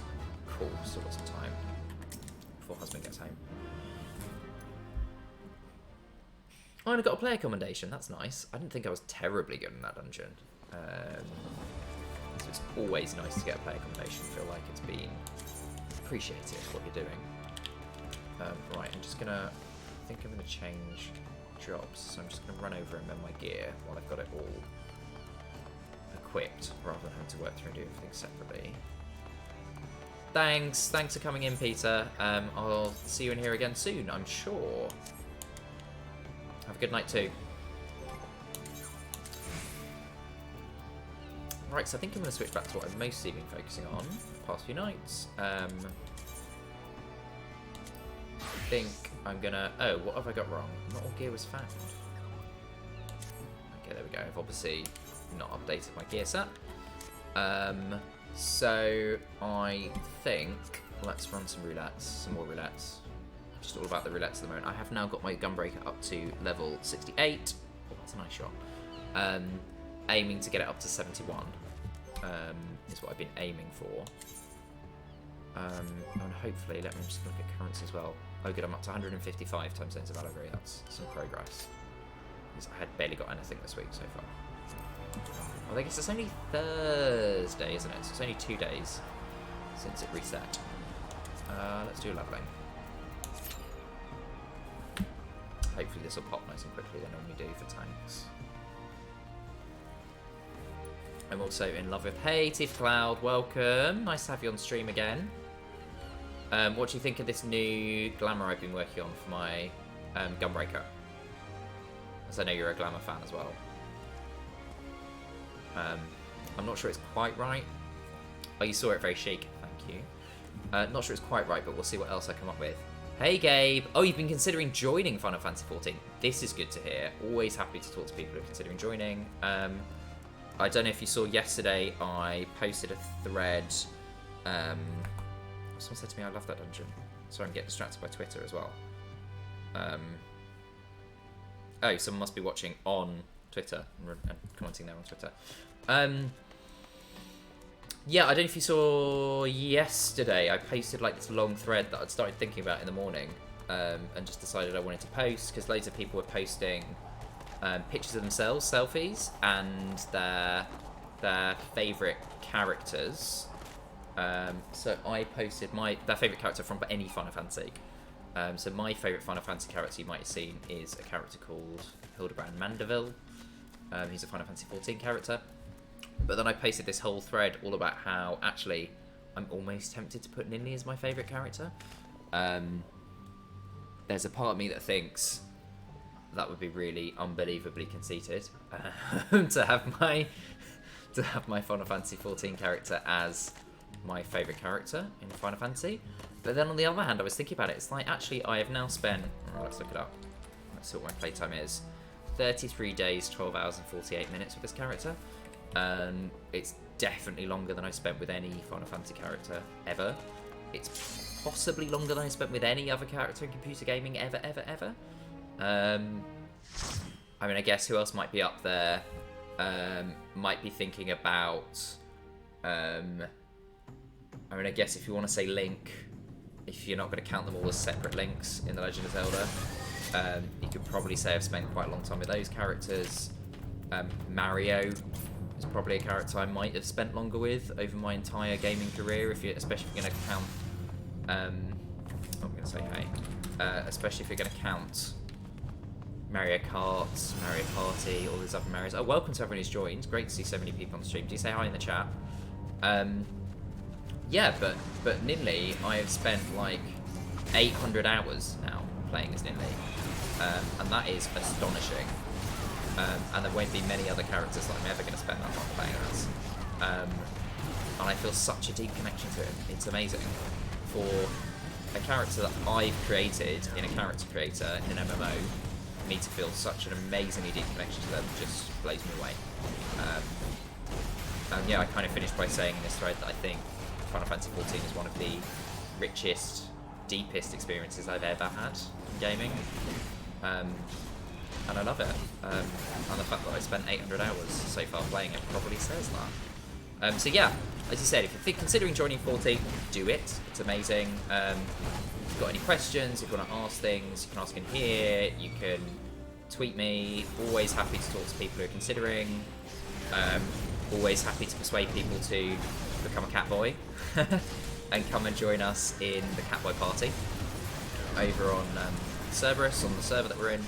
Cool, still got some time before husband gets home. Oh, and I got a player commendation, that's nice. I didn't think I was terribly good in that dungeon. So it's always nice to get a player commendation, feel like it's been appreciated what you're doing. Right, I'm just gonna, I think I'm gonna change jobs, so I'm just gonna run over and mend my gear while I've got it all equipped, rather than having to work through and do everything separately. Thanks for coming in, Peter. I'll see you in here again soon, I'm sure. Have a good night too. Right, so I think I'm going to switch back to what I've mostly been focusing on the past few nights. I think I'm going to... Oh, what have I got wrong? Not all gear was found. Okay, there we go. I've obviously not updated my gear set. So I think let's run some roulettes, some more roulettes. I'm just all about the roulettes at the moment. I have now got my gunbreaker up to level 68. Oh, that's a nice shot. Aiming to get it up to 71 is what I've been aiming for. And hopefully, let me just look at currency as well. Oh good, I'm up to 155 times Sense of Allegory. That's some progress. Because I had barely got anything this week so far. Well, I guess it's only Thursday, isn't it? So it's only 2 days since it reset. Let's do leveling. Hopefully this will pop nice and quickly than we do for tanks. I'm also in love with... Hey, Tiff Cloud, welcome. Nice to have you on stream again. What do you think of this new glamour I've been working on for my Gunbreaker? As I know you're a glamour fan as well. I'm not sure it's quite right. Oh, you saw it, very chic. Thank you. Not sure it's quite right, but we'll see what else I come up with. Hey, Gabe. Oh, you've been considering joining Final Fantasy XIV. This is good to hear. Always happy to talk to people who are considering joining. I don't know if you saw yesterday, I posted a thread. Someone said to me, I love that dungeon. Sorry, I'm getting distracted by Twitter as well. Oh, someone must be watching on Twitter and commenting there on Twitter. Yeah, I don't know if you saw yesterday, I posted like this long thread that I'd started thinking about in the morning, and just decided I wanted to post because loads of people were posting pictures of themselves, selfies, and their favourite characters. So I posted their favourite character from any Final Fantasy. So my favourite Final Fantasy character you might have seen is a character called Hildebrand Mandeville. He's a Final Fantasy XIV character. But then I posted this whole thread all about how, actually, I'm almost tempted to put Ninny as my favourite character. There's a part of me that thinks that would be really unbelievably conceited to have my Final Fantasy XIV character as my favourite character in Final Fantasy. But then on the other hand, I was thinking about it. It's like, actually, I have now spent... Oh, let's look it up. Let's see what my playtime is. 33 days, 12 hours and 48 minutes with this character. It's definitely longer than I spent with any Final Fantasy character ever. It's possibly longer than I spent with any other character in computer gaming ever. I mean, I guess who else might be up there? Might be thinking about... I mean, I guess if you want to say Link, if you're not going to count them all as separate links in The Legend of Zelda, you could probably say I've spent quite a long time with those characters. Mario is probably a character I might have spent longer with over my entire gaming career, especially if you're going to count... I'm going to say hey. Especially if you're going to count Mario Kart, Mario Party, all these other Marios. Oh, welcome to everyone who's joined. Great to see so many people on the stream. Do you say hi in the chat? Yeah, but Ninley, I have spent like 800 hours now playing as Ninley, and that is astonishing. And there won't be many other characters that I'm ever going to spend that long playing as. And I feel such a deep connection to him. It's amazing. For a character that I've created in a character creator in an MMO, me to feel such an amazingly deep connection to them just blows me away. And yeah, I kind of finished by saying in this thread that I think Final Fantasy XIV is one of the richest, deepest experiences I've ever had in gaming. And I love it. And the fact that I spent 800 hours so far playing it probably says that. So yeah, as you said, if you're considering joining 14, do it. It's amazing. If you've got any questions, if you want to ask things, you can ask in here. You can tweet me. Always happy to talk to people who are considering. Always happy to persuade people to become a Catboy and come and join us in the Catboy party over on Cerberus, on the server that we're in.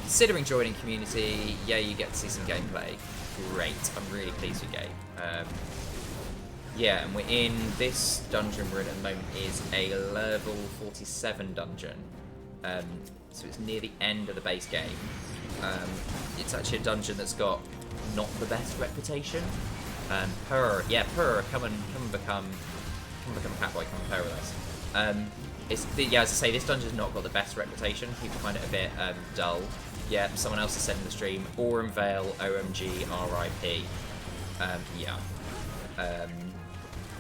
Considering joining community, yeah, you get to see some gameplay. Great, I'm really pleased with Gabe. Yeah, and we're in this dungeon we're in at the moment is a level 47 dungeon. So it's near the end of the base game. It's actually a dungeon that's got not the best reputation. Purr, come and become a Catboy, come and purr with us. Yeah, as I say, this dungeon's not got the best reputation. People find it a bit dull. Yeah, someone else has said in the stream, Aurum Vale, OMG, RIP. Yeah.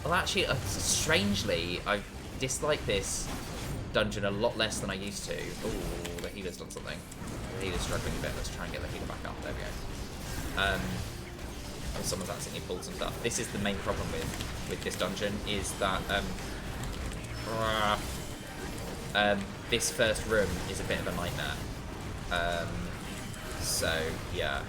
Well, actually, strangely, I dislike this dungeon a lot less than I used to. Oh, the healer's done something. The healer's struggling a bit. Let's try and get the healer back up. There we go. Oh, someone's accidentally pulled some stuff. This is the main problem with this dungeon, is that this first room is a bit of a nightmare. So, yeah.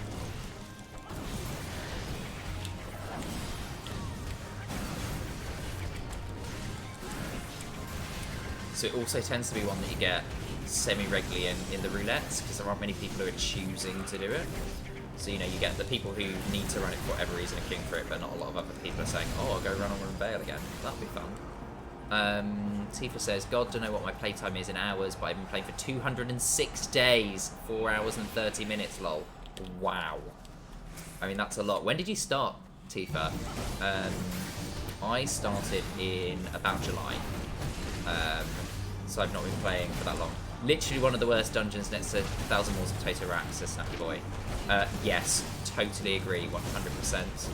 So it also tends to be one that you get semi-regularly in the roulettes, because there aren't many people who are choosing to do it. So, you know, you get the people who need to run it for whatever reason are queuing for it, but not a lot of other people are saying, oh, I'll go run on Vale again. That'll be fun. Tifa says, God, don't know what my playtime is in hours, but I've been playing for 206 days. 4 hours and 30 minutes, lol. Wow. I mean, that's a lot. When did you start, Tifa? I started in about July. So I've not been playing for that long. Literally one of the worst dungeons next to 1,000 Walls of Toto Rack, says Snappy Boy. Yes, totally agree, 100%.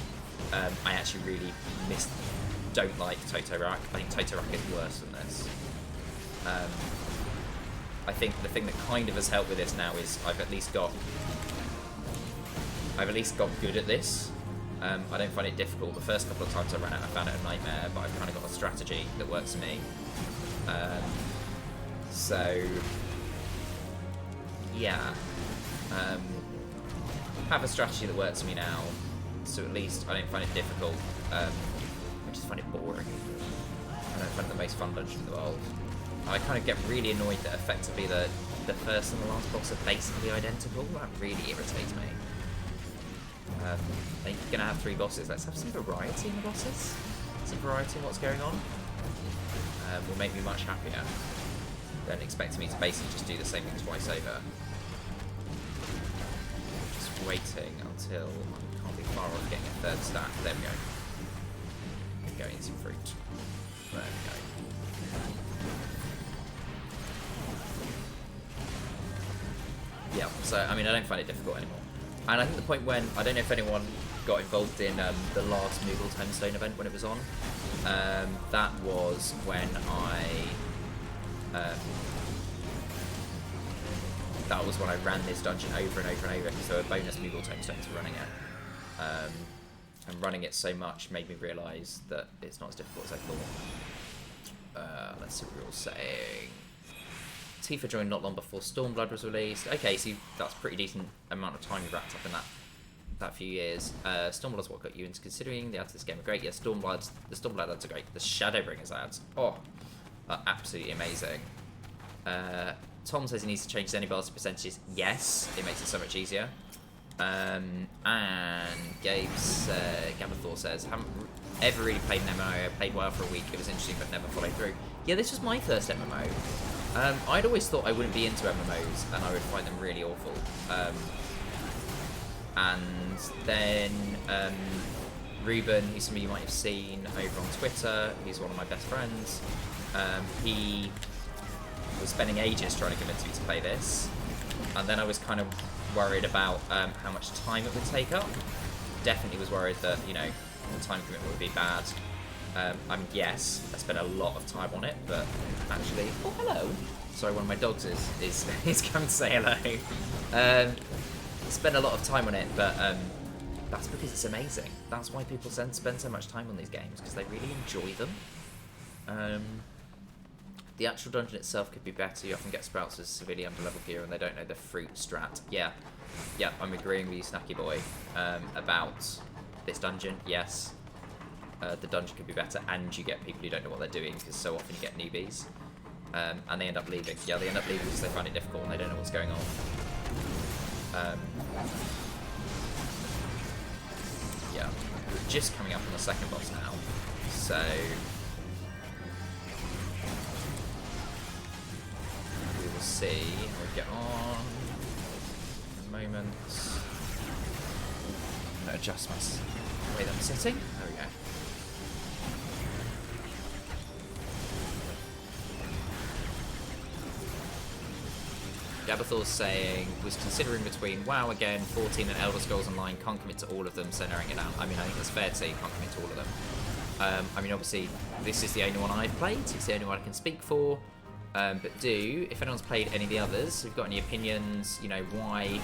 I actually really don't like Toto Rack. I think Toto Rack is worse than this. I think the thing that kind of has helped with this now is I've at least got good at this. I don't find it difficult. The first couple of times I ran it, I found it a nightmare, but I've kind of got a strategy that works for me. So yeah, have a strategy that works for me now, so at least I don't find it difficult. I just find it boring. I don't find it the most fun dungeon in the world. I kind of get really annoyed that effectively the first and the last boss are basically identical. That really irritates me. I think you're gonna have 3 bosses. Let's have some variety in the bosses. Some variety in what's going on. Will make me much happier than expecting me to basically just do the same thing twice over. Just waiting until I can't be far off getting a 3rd stack. There we go. Go in some fruit. There we go. Yeah, so I mean I don't find it difficult anymore. And I think the point when, I don't know if anyone got involved in the last Moogle Tombstone event when it was on. That was when I ran this dungeon over and over and over, because there were bonus Moogle Tombstones for running it. And running it so much made me realise that it's not as difficult as I thought. Let's see what we're all saying. Tifa joined not long before Stormblood was released. Okay, so that's a pretty decent amount of time you wrapped up in that few years. Stormblood's what got you into considering the ads to this game are great. Yeah, the Stormblood ads are great. The Shadowbringers ads, are absolutely amazing. Tom says he needs to change Zenibars to percentages. Yes, it makes it so much easier. And Gabathor says, haven't ever really played an MMO. I played WoW for a week. It was interesting, but never followed through. Yeah, this was my first MMO. I'd always thought I wouldn't be into MMOs and I would find them really awful. And then Ruben, who some of you might have seen over on Twitter, he's one of my best friends, he was spending ages trying to convince me to play this, and then I was kind of worried about how much time it would take up. Definitely was worried that, you know, the time commitment would be bad. I mean, yes, I spent a lot of time on it, but actually... Oh, hello! Sorry, one of my dogs is coming to say hello. Spent a lot of time on it, but that's because it's amazing. That's why people spend so much time on these games, because they really enjoy them. The actual dungeon itself could be better. You often get sprouts as severely under-level gear, and they don't know the fruit strat. Yeah, I'm agreeing with you, Snacky Boy, about this dungeon. Yes. The dungeon could be better, and you get people who don't know what they're doing, because so often you get newbies, and they end up leaving. Yeah, they end up leaving because they find it difficult and they don't know what's going on. Yeah, we're just coming up on the second boss now, so we will see how we get on in a moment. Adjust my way that I'm sitting. There we go. Gabathor's saying, was considering between WoW again, 14 and Elder Scrolls Online, can't commit to all of them, so narrowing it down. I mean, I think that's fair to say you can't commit to all of them. I mean, obviously, this is the only one I've played, it's the only one I can speak for, but if anyone's played any of the others, if you've got any opinions, you know, why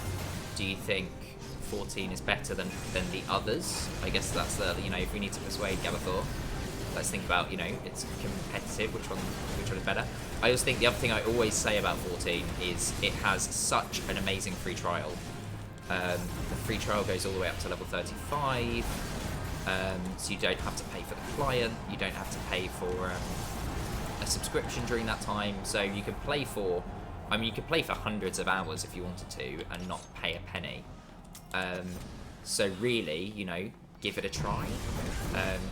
do you think 14 is better than the others? I guess that's the, you know, if we need to persuade Gabathor, let's think about, you know, it's competitive, which one is better. I also think the other thing I always say about 14 is it has such an amazing free trial. The free trial goes all the way up to level 35, so you don't have to pay for the client, you don't have to pay for a subscription during that time, so you can play for, you could play for hundreds of hours if you wanted to and not pay a penny. So really, give it a try,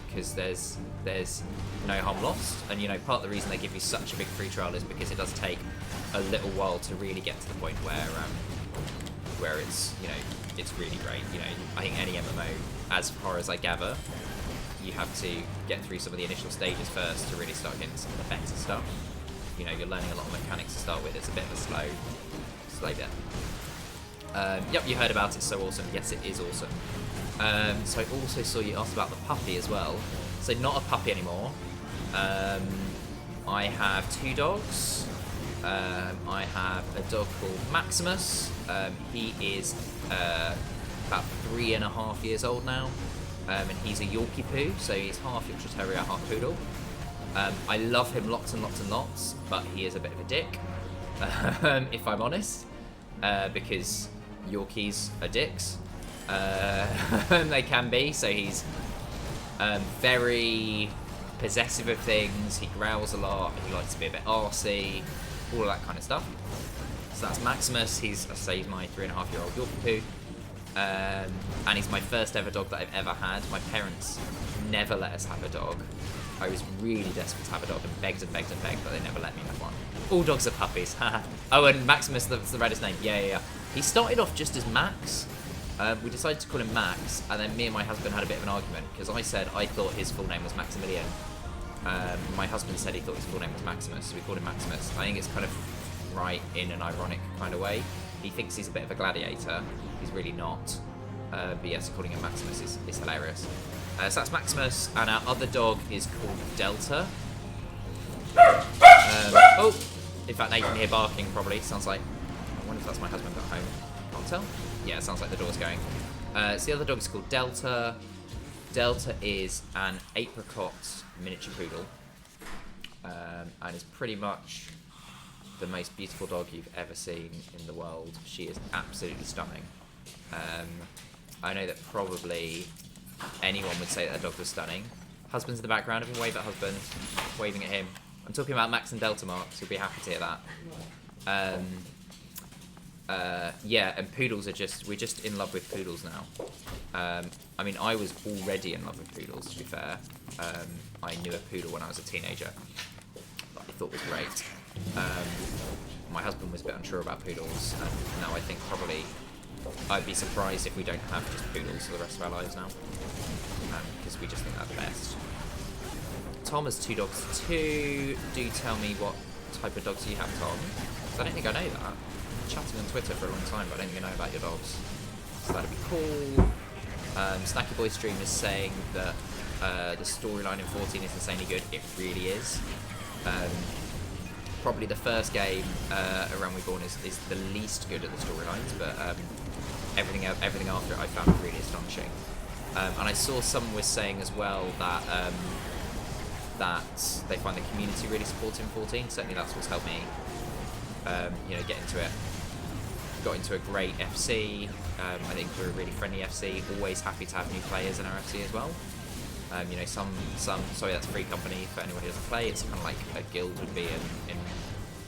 because there's no harm lost, and part of the reason they give you such a big free trial is because it does take a little while to really get to the point where it's it's really great. I think any MMO, as far as I gather, you have to get through some of the initial stages first to really start getting some of the better stuff. You're learning a lot of mechanics to start with. It's a bit of a slow bit. Yep, you heard about it. So awesome. Yes, it is awesome. So I also saw you asked about the puppy as well. So not a puppy anymore. I have 2 dogs. I have a dog called Maximus. He is about 3.5 years old now, and he's a Yorkie poo, so he's half Yorkshire Terrier, half poodle. I love him lots and lots and lots, but he is a bit of a dick, if I'm honest, because Yorkies are dicks. They can be, so he's very possessive of things, he growls a lot, he likes to be a bit arsey, all of that kind of stuff. So that's Maximus. He's my 3.5-year-old Yorkie poo, and he's my first ever dog that I've ever had. My parents never let us have a dog. I was really desperate to have a dog and begged and begged and begged, but they never let me have one. All dogs are puppies. Oh, and Maximus, that's the reddest name. Yeah. He started off just as Max. We decided to call him Max, and then me and my husband had a bit of an argument, because I said I thought his full name was Maximilian. My husband said he thought his full name was Maximus, so we called him Maximus. I think it's kind of right in an ironic kind of way. He thinks he's a bit of a gladiator. He's really not. But yes, calling him Maximus is hilarious. So that's Maximus, and our other dog is called Delta. Oh, in fact, now you can hear barking probably. Sounds like, I wonder if that's my husband at home. Can't tell. Yeah, it sounds like the door's going. So the other dog is called Delta. Delta is an apricot miniature poodle, and is pretty much the most beautiful dog you've ever seen in the world. She is absolutely stunning. I know that probably anyone would say that a dog was stunning. Husband's in the background. If you wave at husband, waving at him. I'm talking about Max and Delta Marks. You'll be happy to hear that. Yeah, and poodles are we're just in love with poodles now. I mean, I was already in love with poodles, to be fair. I knew a poodle when I was a teenager that I thought was great. My husband was a bit unsure about poodles, and now I think probably I'd be surprised if we don't have just poodles for the rest of our lives now, because we just think they're the best. Tom has 2 dogs too. Do tell me what type of dogs you have, Tom, because I don't think I know that. Chatting on Twitter for a long time, but I don't think I know about your dogs, so that'd be cool. Snacky Boy Stream is saying that the storyline in 14 is insanely good. It really is. Probably the first game, Around Reborn, is the least good at the storylines, but everything after it I found really astonishing. And I saw someone was saying as well that that they find the community really supportive in 14. Certainly that's what's helped me, get into it. Got into a great FC. I think we're a really friendly FC. Always happy to have new players in our FC as well. Sorry, that's free company for anyone who doesn't play. It's kind of like a guild would be in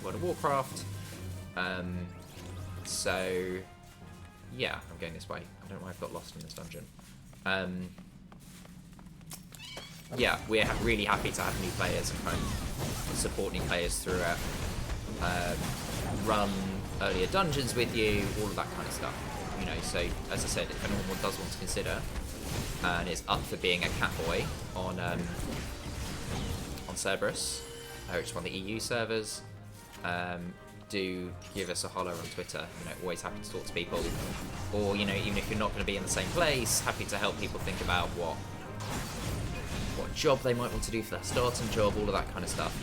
World of Warcraft. So yeah, I'm going this way. I don't know why I've got lost in this dungeon. Yeah, we're really happy to have new players and kind of support new players through it. Run earlier dungeons with you, all of that kind of stuff. So as I said, if anyone does want to consider and is up for being a catboy on Cerberus, which is one of the EU servers, do give us a holler on Twitter. Always happy to talk to people, or even if you're not going to be in the same place, happy to help people think about what job they might want to do for their starting job, all of that kind of stuff.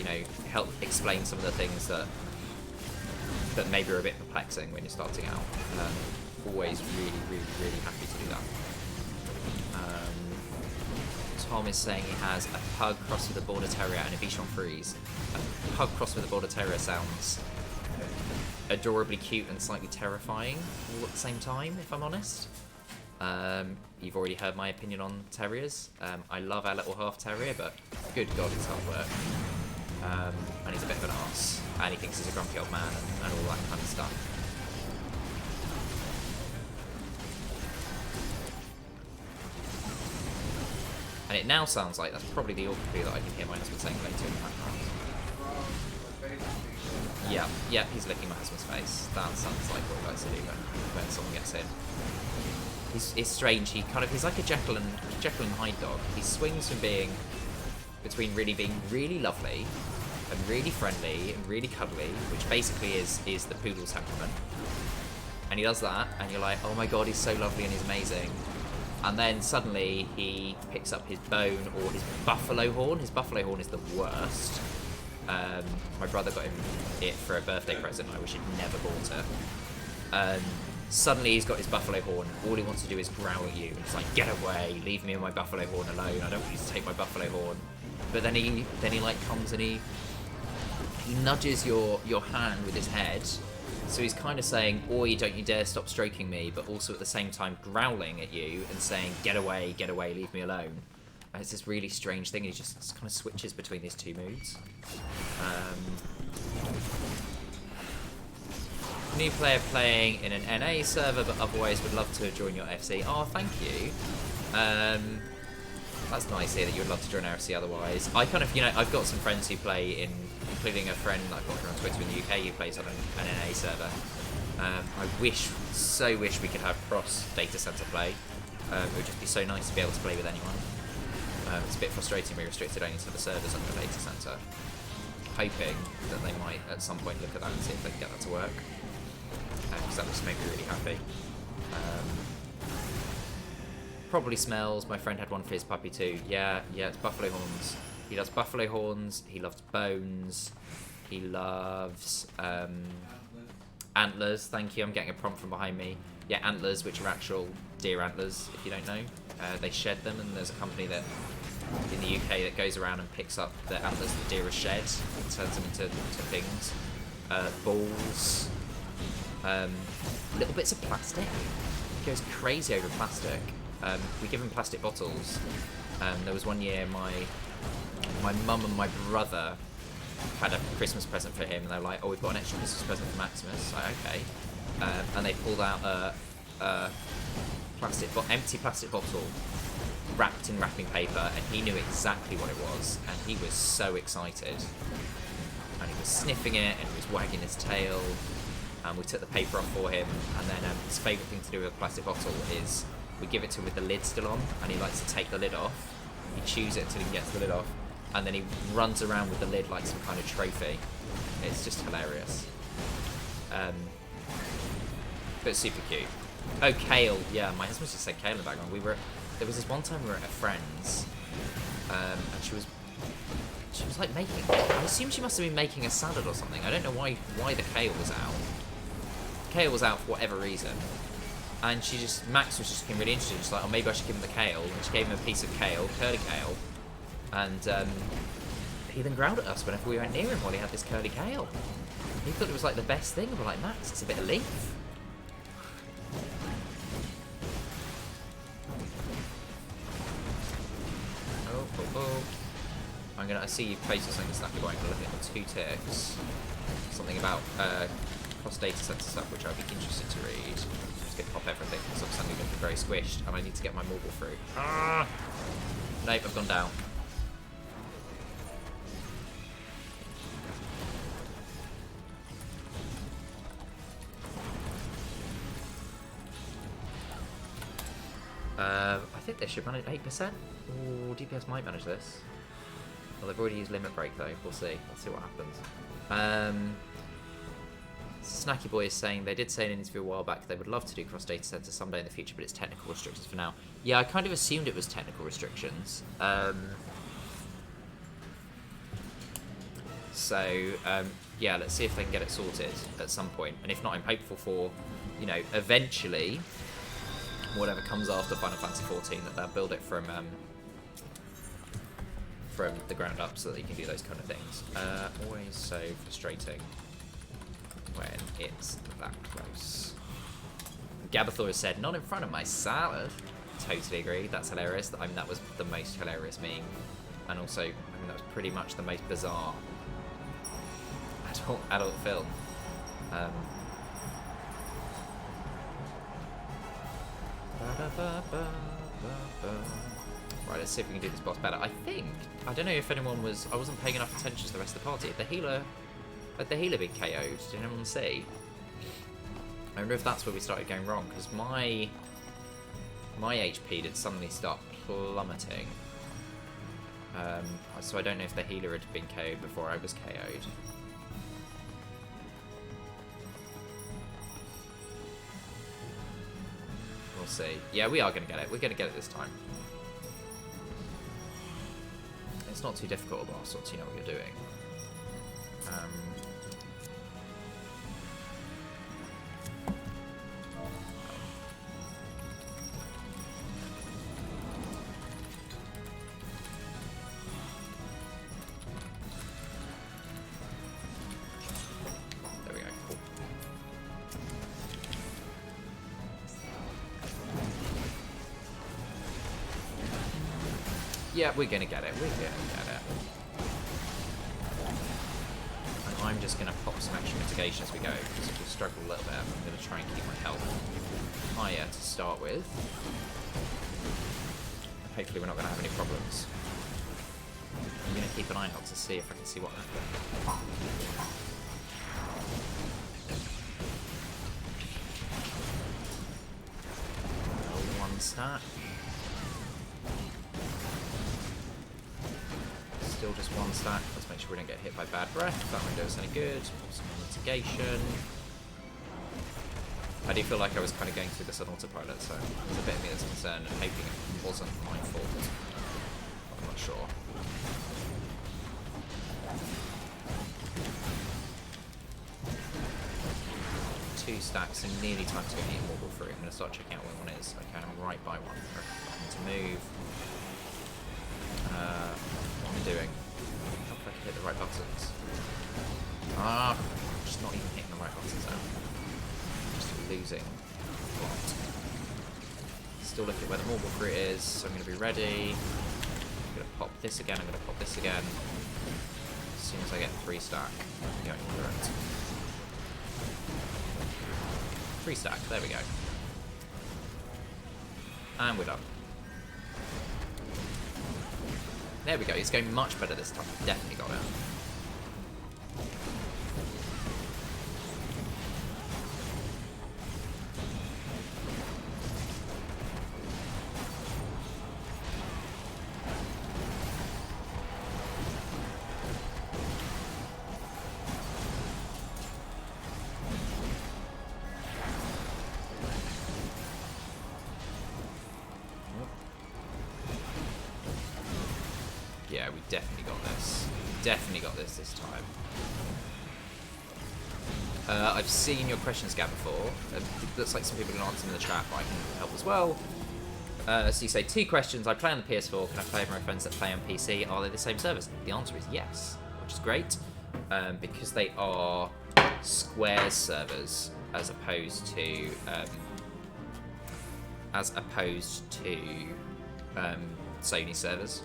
Help explain some of the things that maybe are a bit perplexing when you're starting out. Always really, really, really happy to do that. Tom is saying he has a pug crossed with a border terrier and a Bichon Frise. A pug crossed with a border terrier sounds adorably cute and slightly terrifying all at the same time, if I'm honest. You've already heard my opinion on terriers. I love our little half terrier, but good God, he's hard work. And he's a bit of an arse. And he thinks he's a grumpy old man and all that kind of stuff. And it now sounds like that's probably the orchid that I can hear my husband saying later in the background. Yeah, he's licking my husband's face. That sounds like what he likes to do when someone gets in. He's strange. He's like a Jekyll and Hyde dog. He swings from being really lovely and really friendly and really cuddly, which basically is the poodle's temperament. And he does that, and you're like, oh my god, he's so lovely and he's amazing. And then suddenly he picks up his bone or his buffalo horn. His buffalo horn is the worst. My brother got him it for a birthday present. I wish he'd never bought it. Suddenly he's got his buffalo horn. All he wants to do is growl at you. And it's like, get away, leave me and my buffalo horn alone. I don't want you to take my buffalo horn. But then he like comes and he nudges your hand with his head. So he's kind of saying, oi, don't you dare stop stroking me, but also at the same time growling at you and saying, get away, leave me alone. And it's this really strange thing, he just kind of switches between these two moods. New player playing in an NA server, but otherwise would love to join your FC. Oh, thank you. That's nice here that you would love to join our FC otherwise. I kind of, I've got some friends who play in, including a friend that I've got on Twitter in the UK who plays on an NA server. I so wish we could have cross data center play. It would just be so nice to be able to play with anyone. It's a bit frustrating being restricted only to the servers on the data center. Hoping that they might at some point look at that and see if they can get that to work. Because that would just make me really happy. Probably smells. My friend had one for his puppy too. Yeah, it's buffalo horns. He loves buffalo horns. He loves bones. He loves antlers. Thank you. I'm getting a prompt from behind me. Yeah, antlers, which are actual deer antlers, if you don't know. They shed them, and there's a company that in the UK that goes around and picks up the antlers that deer are shed and turns them into things. Balls. Little bits of plastic. He goes crazy over plastic. We give him plastic bottles. There was one year my mum and my brother had a Christmas present for him, and they were like, oh, we've got an extra Christmas present for Maximus. Like, okay. And they pulled out a empty plastic bottle wrapped in wrapping paper, and he knew exactly what it was, and he was so excited. And he was sniffing it, and he was wagging his tail, and we took the paper off for him, and then his favourite thing to do with a plastic bottle is we give it to him with the lid still on, and he likes to take the lid off. He chews it until he gets the lid off, and then he runs around with the lid like some kind of trophy. It's just hilarious. But super cute. Oh, kale. Yeah, my husband just said kale in the background. There was this one time we were at a friend's, and she was like making, I assume she must have been making a salad or something. I don't know why the kale was out. Kale was out for whatever reason. And Max was just getting really interested, just like, oh, maybe I should give him the kale. And she gave him a piece of kale, curly kale. And he then growled at us whenever we went near him while he had this curly kale. He thought it was like the best thing. We're like, Max, it's a bit of leaf. Oh. I see you posted something snappy boy. I'm going to look at the 2 ticks. Something about cross data center stuff, which I'd be interested to read. Just get pop everything because I'm suddenly looking very squished, and I need to get my marble through. Ah! Nope, I've gone down. I think they should manage 8%. Ooh, DPS might manage this. Well, they've already used limit break though. We'll see. Let's see what happens. Snacky Boy is saying they did say in an interview a while back they would love to do cross data center someday in the future, but it's technical restrictions for now. Yeah, I kind of assumed it was technical restrictions. Yeah, let's see if they can get it sorted at some point. And if not, I'm hopeful for, eventually, whatever comes after Final Fantasy XIV, that they'll build it from the ground up so that you can do those kind of things. Always so frustrating. when it's that close. Gabathor has said, not in front of my salad. Totally agree. That's hilarious. I mean, that was the most hilarious meme. And also, I mean, that was pretty much the most bizarre adult film. Right, let's see if we can do this boss better. I don't know if anyone was... I wasn't paying enough attention to the rest of the party. Had the healer been KO'd? Did anyone see? I wonder if that's where we started going wrong, because my HP did suddenly start plummeting. So I don't know if the healer had been KO'd before I was KO'd. We'll see. Yeah, we are going to get it. We're going to get it this time. It's not too difficult, boss, once you know what you're doing. There we go. Cool. Yeah, we're gonna get it. We're gonna get it. And I'm just gonna pop some extra mitigation as we go, because if we struggle a little bit, I'm gonna try and keep my health higher to start with. Hopefully we're not gonna have any problems. I'm gonna keep an eye out to see if I can see what happens. One stack. Still just one stack. Let's make sure we don't get hit by bad breath. That won't do us any good. Some mitigation. I do feel like I was kind of going through this on autopilot, so there's a bit of me that's concerned and hoping it wasn't my fault. I'm not sure. Two stacks and nearly time to get the immortal through. I'm going to start checking out where one is. Okay, I'm right by one. I need to move. What am I doing? How if I can hit the right buttons? Ah, I'm just not even hitting the right buttons now. Just losing a lot. Still looking at where the marble fruit is, so I'm going to be ready. I'm going to pop this again, I'm going to pop this again. As soon as I get 3 stack, I'm going for it. 3 stack, there we go. And we're done. There we go, it's going much better this time. Definitely got it. Yeah, we definitely got this. Definitely got this time. I've seen your questions, Gab, before. It looks like some people can answer them in the chat, but I can help as well. So you say 2 questions. I play on the PS4. Can I play with my friends that play on PC? Are they the same servers? The answer is yes, which is great. Because they are Square's servers as opposed to Sony servers.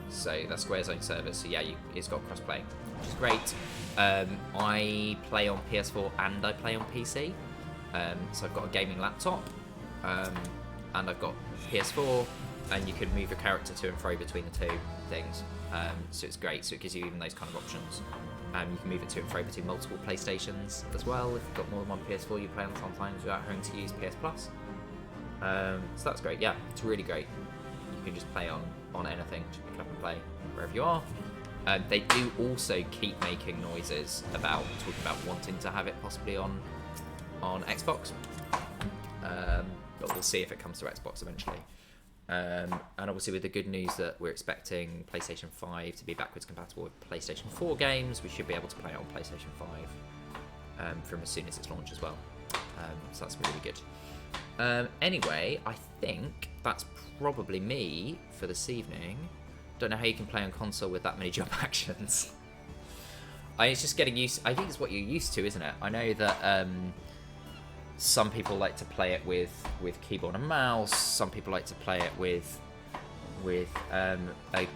So that's Square's own server, so yeah, it's got crossplay, which is great. I play on PS4 and I play on PC. So I've got a gaming laptop, and I've got PS4, and you can move your character to and fro between the 2 things. So it's great, so it gives you even those kind of options. You can move it to and fro between multiple PlayStations as well. If you've got more than one PS4, you play on sometimes without having to use PS Plus. So that's great, yeah, it's really great. You can just play on anything, just pick it up and play wherever you are. They do also keep making noises about talking about wanting to have it possibly on Xbox, but we'll see if it comes to Xbox eventually. And obviously with the good news that we're expecting PlayStation 5 to be backwards compatible with PlayStation 4 games, we should be able to play it on PlayStation 5 from as soon as it's launched as well. So that's really good. Anyway, I think that's probably me for this evening. Don't know how you can play on console with that many jump actions. It's just getting used. I think it's what you're used to, isn't it? I know that some people like to play it with keyboard and mouse. Some people like to play it with a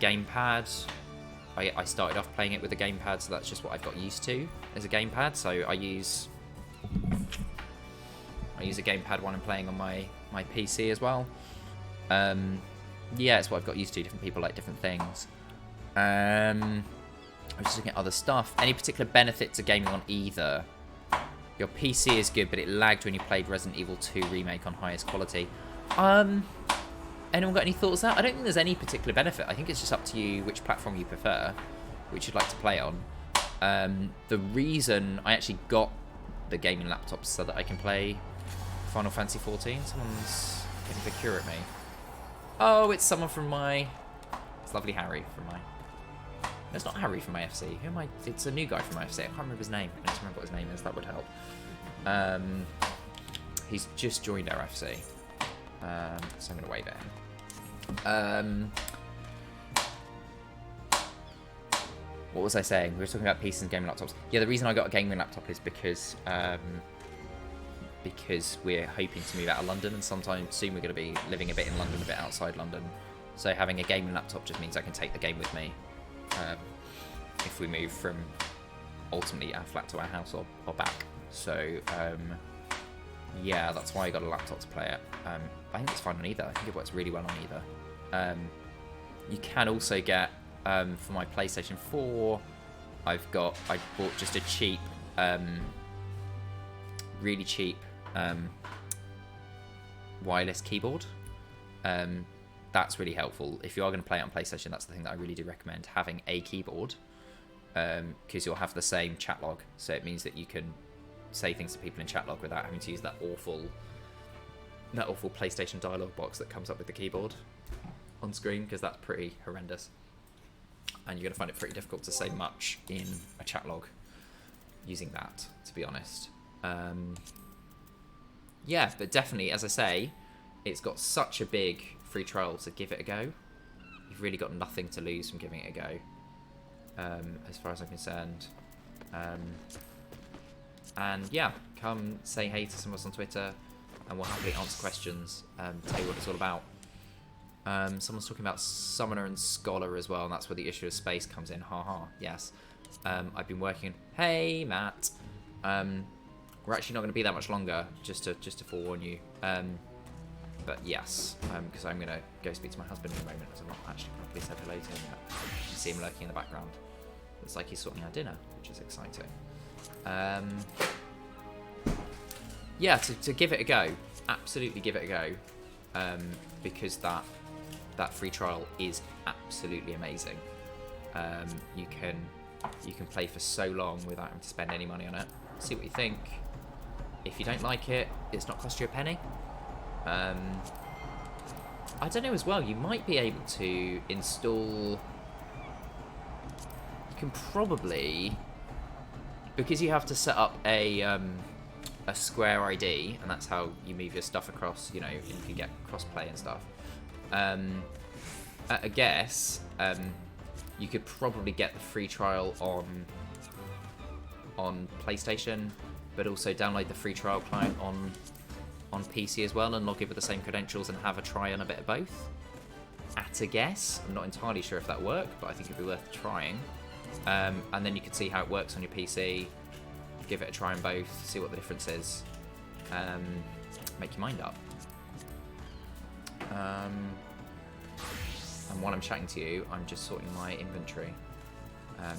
gamepad. I started off playing it with a gamepad, so that's just what I've got used to as a gamepad. So I use a gamepad when I'm playing on my PC as well. Yeah, it's what I've got used to. Different people like different things. I'm just looking at other stuff. Any particular benefit to gaming on either? Your PC is good, but it lagged when you played Resident Evil 2 Remake on highest quality. Anyone got any thoughts on that? I don't think there's any particular benefit. I think it's just up to you which platform you prefer, which you'd like to play on. The reason I actually got the gaming laptop so that I can play Final Fantasy XIV. Someone's getting a cure at me. Oh, it's someone from my... It's lovely Harry from my... No, it's not Harry from my FC. Who am I? It's a new guy from my FC. I can't remember his name. I need to remember what his name is. That would help. He's just joined our FC. So I'm going to wave at him. What was I saying? We were talking about PCs and gaming laptops. Yeah, the reason I got a gaming laptop is because we're hoping to move out of London, and sometime soon we're going to be living a bit in London, a bit outside London. So having a gaming laptop just means I can take the game with me if we move from ultimately our flat to our house or back. So yeah, that's why I got a laptop to play it. I think it's fine on either. I think it works really well on either. You can also get for my PlayStation 4, I bought just a cheap, really cheap wireless keyboard. That's really helpful. If you are going to play it on PlayStation, that's the thing that I really do recommend, having a keyboard, because you'll have the same chat log. So it means that you can say things to people in chat log without having to use that awful PlayStation dialogue box that comes up with the keyboard on screen, because that's pretty horrendous. And you're going to find it pretty difficult to say much in a chat log using that, to be honest. Yeah, but definitely, as I say, it's got such a big free trial, to give it a go. You've really got nothing to lose from giving it a go, as far as I'm concerned. And yeah, come say hey to some of us on Twitter, and we'll happily answer questions, tell you what it's all about. Someone's talking about Summoner and Scholar as well, and that's where the issue of space comes in. Haha, yes. I've been working... Hey, Matt. We're actually not going to be that much longer, just to forewarn you. But yes, because I'm going to go speak to my husband in a moment, as I've not actually properly said hello to him yet. You can see him lurking in the background. Looks like he's sorting out dinner, which is exciting. Yeah, to give it a go. Absolutely give it a go. Because that free trial is absolutely amazing. You can play for so long without having to spend any money on it. See what you think. If you don't like it, it's not cost you a penny. I don't know as well, you might be able to install... You can probably... Because you have to set up a Square ID, and that's how you move your stuff across, you know, and you can get cross-play and stuff. I guess you could probably get the free trial on PlayStation, but also download the free trial client on PC as well, and log in with the same credentials and have a try on a bit of both. At a guess, I'm not entirely sure if that worked, but I think it'd be worth trying. And then you can see how it works on your PC, give it a try on both, see what the difference is, make your mind up. And while I'm chatting to you, I'm just sorting my inventory.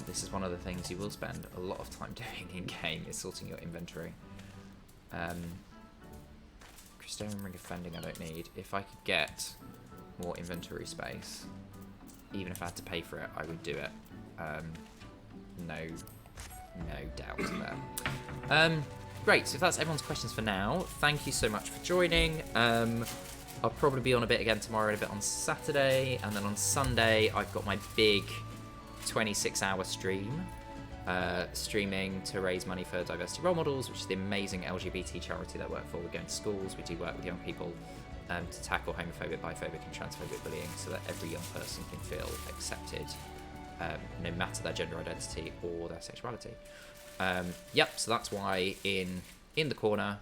This is one of the things you will spend a lot of time doing in-game, is sorting your inventory. Crystarian Ring of Fending I don't need. If I could get more inventory space, even if I had to pay for it, I would do it. No doubt there. Great, so if that's everyone's questions for now, thank you so much for joining. I'll probably be on a bit again tomorrow and a bit on Saturday, and then on Sunday I've got my big 26-hour stream, streaming to raise money for Diversity Role Models, which is the amazing LGBT charity that I work for. We're going to schools, we do work with young people to tackle homophobic, biphobic and transphobic bullying, so that every young person can feel accepted no matter their gender identity or their sexuality. Yep, so that's why in the corner,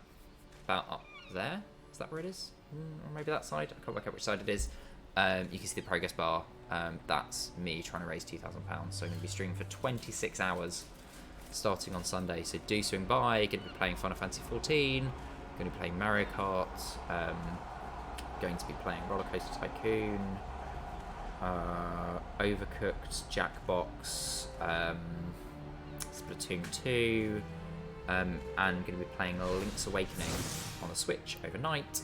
about up there, is that where it is? Or maybe that side, I can't work out which side it is. You can see the progress bar. That's me trying to raise £2,000. So I'm going to be streaming for 26 hours starting on Sunday. So do swing by. Going to be playing Final Fantasy XIV. Going to be playing Mario Kart. Going to be playing Roller Coaster Tycoon. Overcooked, Jackbox. Splatoon 2. And going to be playing Link's Awakening on the Switch overnight.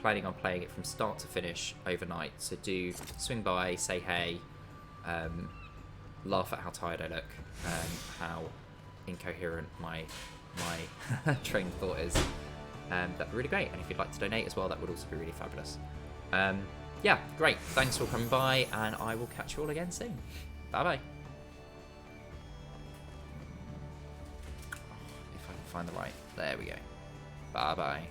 Planning on playing it from start to finish overnight, so do swing by, say hey, laugh at how tired I look, how incoherent my train of thought is. That'd be really great, and if you'd like to donate as well, that would also be really fabulous. Yeah, great, thanks for coming by, and I will catch you all again soon. Bye bye. If I can find the right, there we go. Bye bye.